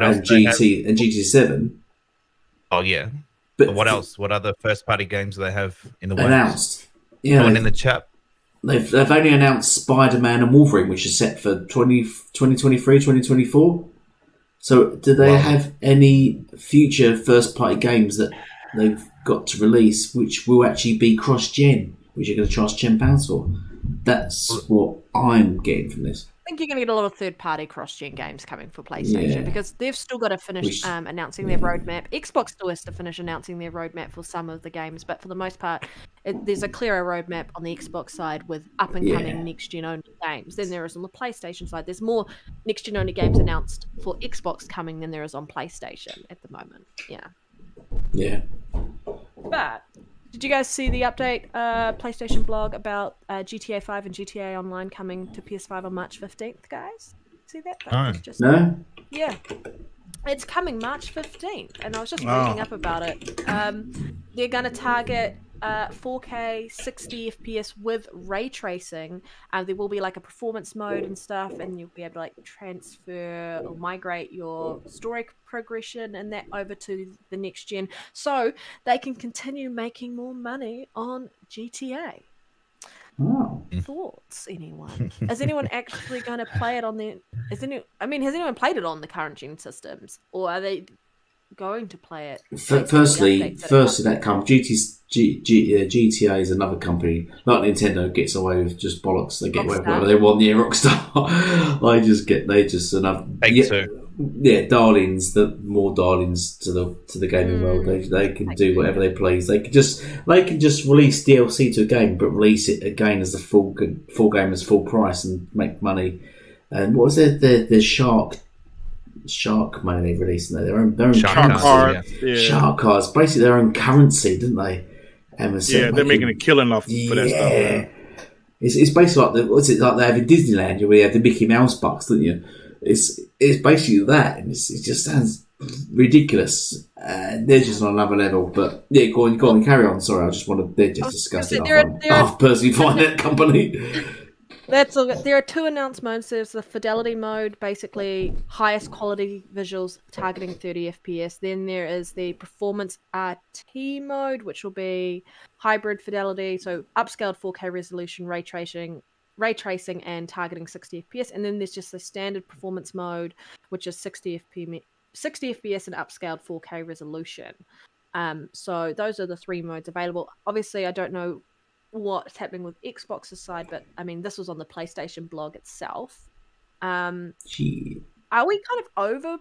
and GT7. Oh yeah, but what else? What other first-party games do they have in the works? Announced? Yeah, in the chat. They've only announced Spider-Man and Wolverine, which is set for 2023, 2024. So, do they have any future first-party games that they've got to release, which will actually be cross-gen, which you're going to charge £10 for? That's what I'm getting from this. I think you're going to get a lot of third-party cross-gen games coming for PlayStation because they've still got to finish announcing their roadmap. Xbox still has to finish announcing their roadmap for some of the games, but for the most part, there's a clearer roadmap on the Xbox side with up-and-coming next-gen only games than there is on the PlayStation side. There's more next-gen only games announced for Xbox coming than there is on PlayStation at the moment. Yeah. But did you guys see the update PlayStation blog about GTA 5 and GTA Online coming to PS5 on March 15th, guys? See that? No. Yeah. It's coming March 15th, and I was just reading up about it. They're going to target 4K 60 FPS with ray tracing. There will be like a performance mode and stuff, and you'll be able to like transfer or migrate your story progression and that over to the next gen, so they can continue making more money on GTA. Thoughts, anyone? Is anyone actually going to play it on the? Has anyone played it on the current gen systems, or are they going to play it? Firstly, that company GTA is another company. Like Nintendo gets away with just bollocks. They get away with whatever they want. Yeah, Rockstar. they just enough. Darlings. More darlings to the gaming world. They can do whatever they please. They can just release DLC to a game, but release it again as the full game as full price and make money. And what was the Shark money they released? Their own Shark cards. Shark cards, basically their own currency, didn't they? They're making a killing off for that stuff. Yeah. It's basically like like they have in Disneyland, where you have the Mickey Mouse bucks, don't you? It's basically that, and it just sounds ridiculous. They're just on another level. But yeah, go on, carry on. Sorry, I just wanted to discuss it. I personally find that company. There are two announcements. There's the fidelity mode, basically highest quality visuals targeting 30 FPS. Then there is the performance RT mode, which will be hybrid fidelity, so upscaled 4K resolution, ray tracing and targeting 60 FPS. And then there's just the standard performance mode, which is 60 FPS and upscaled 4K resolution. So those are the three modes available. Obviously, I don't know what's happening with Xbox's side, but I mean, this was on the PlayStation blog itself. Are we kind of over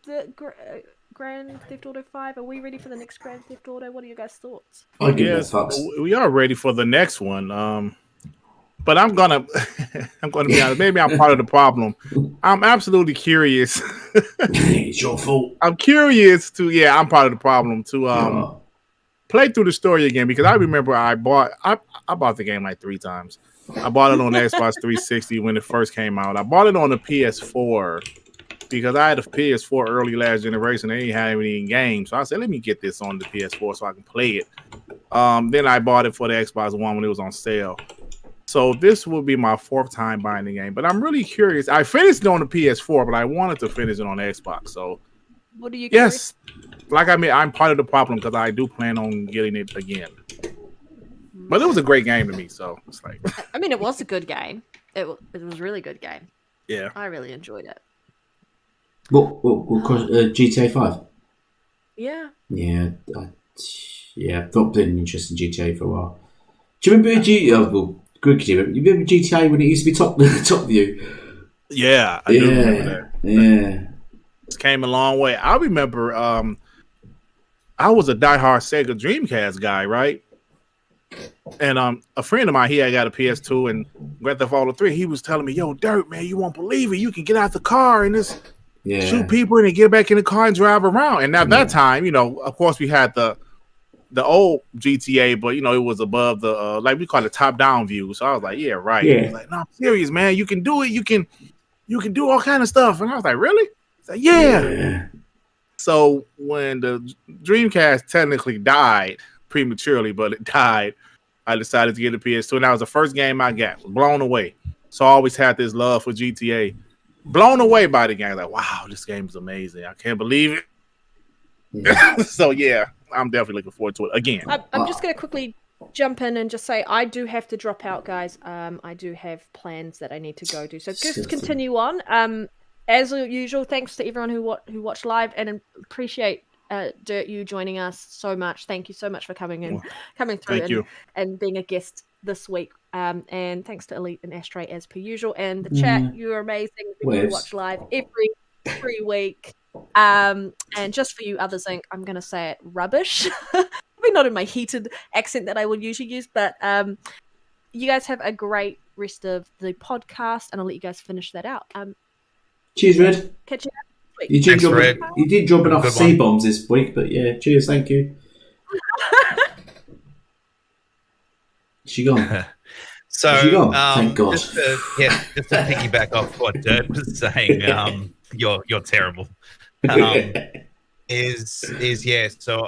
the Grand Theft Auto 5? Are we ready for the next Grand Theft Auto? What are your guys' thoughts? We are ready for the next one. But I'm gonna be honest. Maybe I'm part of the problem. I'm absolutely curious. It's your fault. I'm curious to. Yeah, I'm part of the problem to play through the story again because I remember I bought the game like 3 times. I bought it on the Xbox 360 when it first came out. I bought it on the PS4 because I had a PS4 early last generation. They didn't have any games, so I said, "Let me get this on the PS4 so I can play it." Then I bought it for the Xbox One when it was on sale. So this will be my 4th time buying the game, but I'm really curious. I finished it on the PS4, but I wanted to finish it on the Xbox. So, What are you? yes, like I mean, I'm part of the problem because I do plan on getting it again. But it was a great game to me, so it's like. I mean, it was a good game. It was a really good game. Yeah, I really enjoyed it. What GTA 5? Yeah. Yeah, I've not been interested in GTA for a while. Do you remember GRIGGITY? You remember GTA when it used to be top view? Yeah, I do remember that. Yeah. It came a long way. I remember I was a diehard Sega Dreamcast guy, right? And a friend of mine, he had got a PS2 and Grand Theft Auto 3. He was telling me, "Yo, Dirt, man, you won't believe it. You can get out the car and just shoot people and then get back in the car and drive around." And at that time, you know, of course, we had the old GTA, but you know, it was above the like we call it top down view. So I was like, "Yeah, right." Yeah. He was like, "No, I'm serious, man. You can do it. You can do all kind of stuff." And I was like, "Really?" He's like, "Yeah." So when the Dreamcast technically died prematurely, but it died, I decided to get a PS2, and that was the first game I got. Was blown away. So I always had this love for GTA. Blown away by the game. Like, wow, this game is amazing. I can't believe it. Yeah. So yeah, I'm definitely looking forward to it again. I'm just going to quickly jump in and just say I do have to drop out, guys. I do have plans that I need to go do. So just continue on. As usual, thanks to everyone who watched live, and appreciate Dirt you joining us so much. Thank you so much for coming through and being a guest this week. And thanks to Elite and Ashtray as per usual. And the chat, you're amazing. You watch live every week. And just for you others, I'm going to say it rubbish. Probably not in my heated accent that I would usually use, but you guys have a great rest of the podcast, and I'll let you guys finish that out. Cheers, Red. Catch you next week. You did drop enough C-bombs this week, but yeah, cheers, thank you. She gone. So, thank God. Just to piggyback off what Dirt was saying, you're terrible. So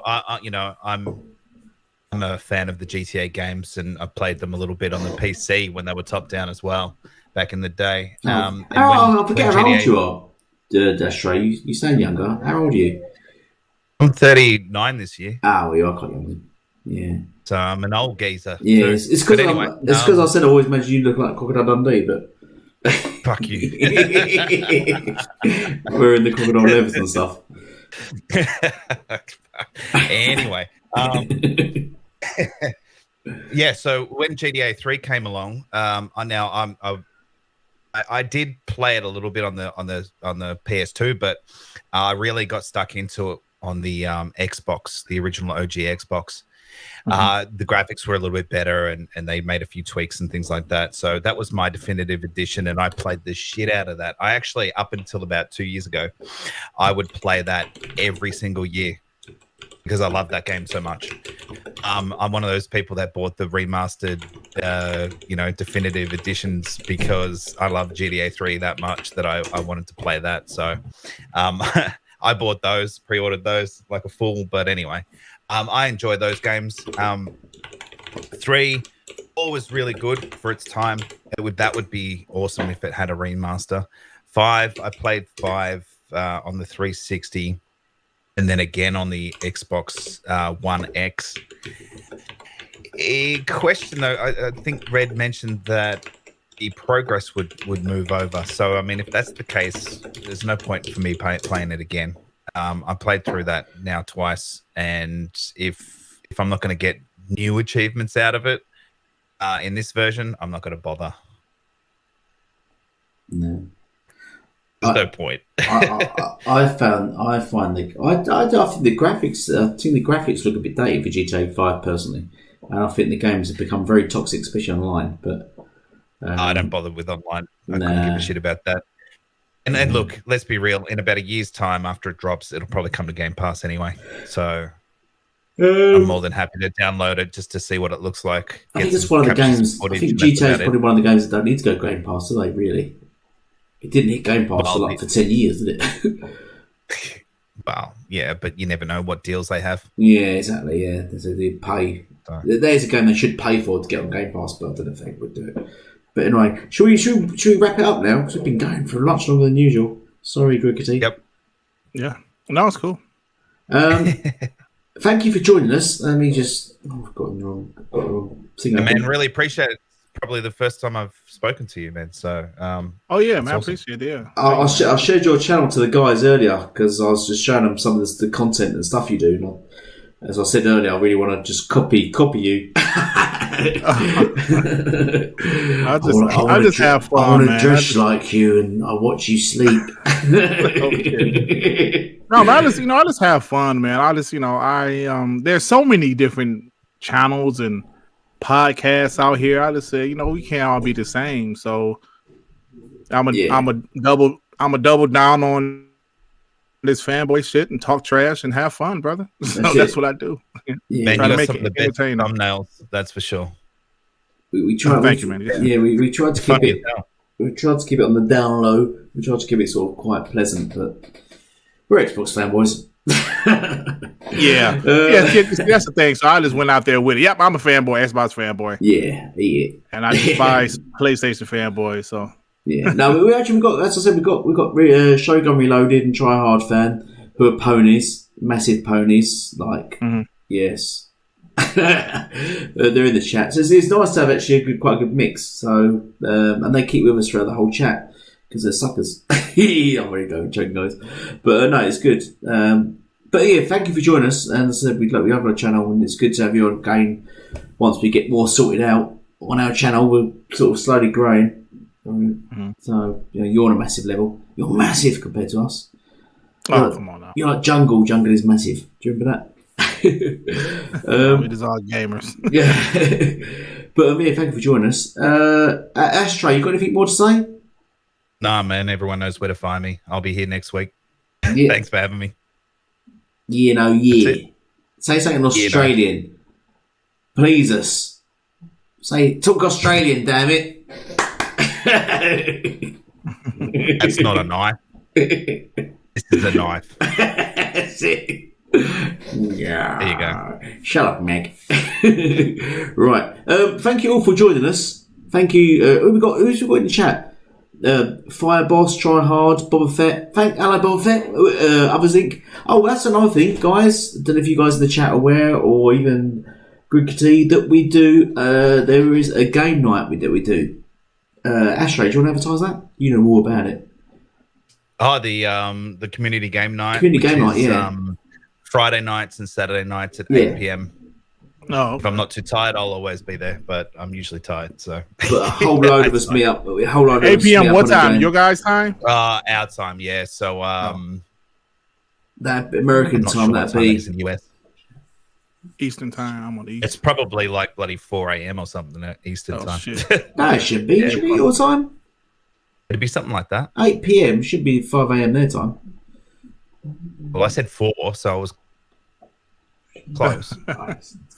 I'm a fan of the GTA games, and I played them a little bit on the PC when they were top down as well back in the day. I forget how old you are. Ashtray, you sound younger. How old are you? I'm 39 this year. Well, you are quite young. Yeah. So I'm an old geezer. Yeah, it's because I said I always made you look like Crocodile Dundee, but fuck you. We're in the crocodile leathers and stuff. Anyway, yeah. So when GTA 3 came along, I did play it a little bit on the PS2, but I really got stuck into it on the Xbox, the original OG Xbox. The graphics were a little bit better, and they made a few tweaks and things like that. So that was my definitive edition, and I played the shit out of that. I actually, up until about 2 years ago, I would play that every single year because I love that game so much. I'm one of those people that bought the remastered, definitive editions because I love GTA 3 that much that I wanted to play that. So I bought those, pre-ordered those like a fool. But anyway, I enjoy those games. 3 was really good for its time. That would be awesome if it had a remaster. 5, I played 5 on the 360. And then again on the Xbox One X. A question, though, I think Red mentioned that the progress would move over. So, I mean, if that's the case, there's no point for me playing it again. I played through that now twice. And if I'm not going to get new achievements out of it in this version, I'm not going to bother. No. No point. I think the graphics look a bit dated for GTA 5 personally, and I think the games have become very toxic, especially online. But I don't bother with online. I couldn't give Nah. a shit about that. And look, let's be real. In about a year's time after it drops, it'll probably come to Game Pass anyway. So I'm more than happy to download it just to see what it looks like. I think it's one of the games. I think GTA is probably one of the games that don't need to go Game Pass, do they? Really? It didn't hit Game Pass for 10 years, did it? Well, yeah, but you never know what deals they have. Yeah, exactly. Yeah, they pay. There's a game they should pay for to get on Game Pass, but I don't know if they would do it. But anyway, should we wrap it up now? Because we've been going for much longer than usual. Sorry, GRIGGITY. Yep. Yeah. No, it's cool. Thank you for joining us. Let me just. Oh, I've got the wrong thing. Man, really appreciate it. It's probably the first time I've spoken to you, man. So. Oh yeah, man, awesome. I appreciate it. Yeah. I shared your channel to the guys earlier because I was just showing them some of the content and stuff you do. And as I said earlier, I really want to just copy you. I just have fun. I want to man. dress like you, and I watch you sleep. No, but I just have fun, man. There's so many different channels and podcasts out here. I just say, we can't all be the same. So I'm a double down on this fanboy shit and talk trash and have fun, brother. So that's what I do. Yeah. Man, you got some of the best thumbnails, that's for sure. We try. Thank you, man. Yeah, we tried to keep it. We tried to keep it on the down low. We tried to keep it sort of quite pleasant, but we're Xbox fanboys. Yeah, that's the thing. So I just went out there with it. Yep, I'm a fanboy, Xbox fanboy. Yeah. And I despise PlayStation fanboy. So yeah. No, we got. As I said, we got Shogun Reloaded and Try Hard Fan, who are ponies, massive ponies. Like yes, they're in the chat. So it's nice to have actually quite a good mix. So and they keep with us throughout the whole chat because they're suckers. I'm already joking, guys. But no, it's good. But yeah, thank you for joining us. And as I said, we have our channel, and it's good to have you on again. Once we get more sorted out on our channel, we're sort of slowly growing. So you're on a massive level. You're massive compared to us. Come on now. You're like Jungle. Jungle is massive. Do you remember that? It is all gamers. Yeah. But yeah, thank you for joining us. Ashtray, you got anything more to say? Nah, man. Everyone knows where to find me. I'll be here next week. Yeah. Thanks for having me. Yeah. Say something Australian. Please us. Say, talk Australian, damn it. That's not a knife. This is a knife. That's it. Yeah. There you go. Shut up, Meg. Right. Thank you all for joining us. Thank you. Who's we got in the chat? Fireboss, Try Hard, Boba Fett. Hello, Boba Fett. Others Inc. Oh, that's another thing, guys. I don't know if you guys in the chat are aware, or even GRIGGITY, that we do. There is a game night that we do. Ashtray, do you want to advertise that? You know more about it. Oh, the community game night. Community game night, yeah. Friday nights and Saturday nights at 8 p.m. No, okay. If I'm not too tired, I'll always be there, but I'm usually tired. So, but a whole load of us meet up. 8 p.m. What time? Your guys' time? Our time, yeah. So, that American time, sure that'd be in the US. Eastern time. I'm on the East. It's probably like bloody 4 a.m. or something at Eastern time. Shit. No, it should be. Should be your time. It'd be something like that. 8 p.m. should be 5 a.m. their time. Well, I said 4, so I was close.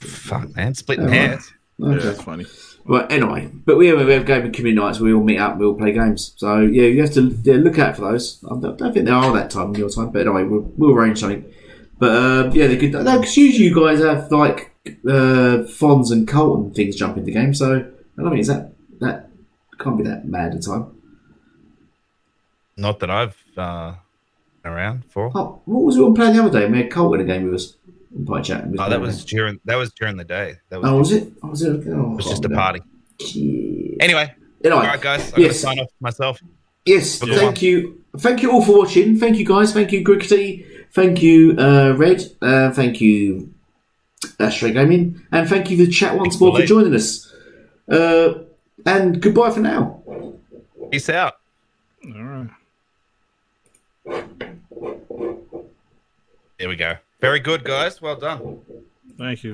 Fuck, man, splitting hairs. Okay. Yeah, that's funny. Well, anyway, but we have gaming community nights. We all meet up, we all play games. So yeah, you have to look out for those. I don't think they are that time in your time, but anyway, we'll arrange something. But yeah, they're good. No, because usually you guys have like Fonz and Colton things jump into the game. So I don't think that can't be that mad a time. Not that I've around for. Oh, what was we all playing the other day? We had Colton in a game with us. By chatting. That was during the day. Was it? Was it? It was just a party. Yeah. Anyway, all right, guys. I'm gonna sign off myself. Yes, thank you. Thank you all for watching. Thank you, guys. Thank you, GRIGGITY. Thank you, Red. Thank you, Ashtray Gaming. And thank you, the chat once more, for joining us. And goodbye for now. Peace out. All right. There we go. Very good, guys. Well done. Thank you.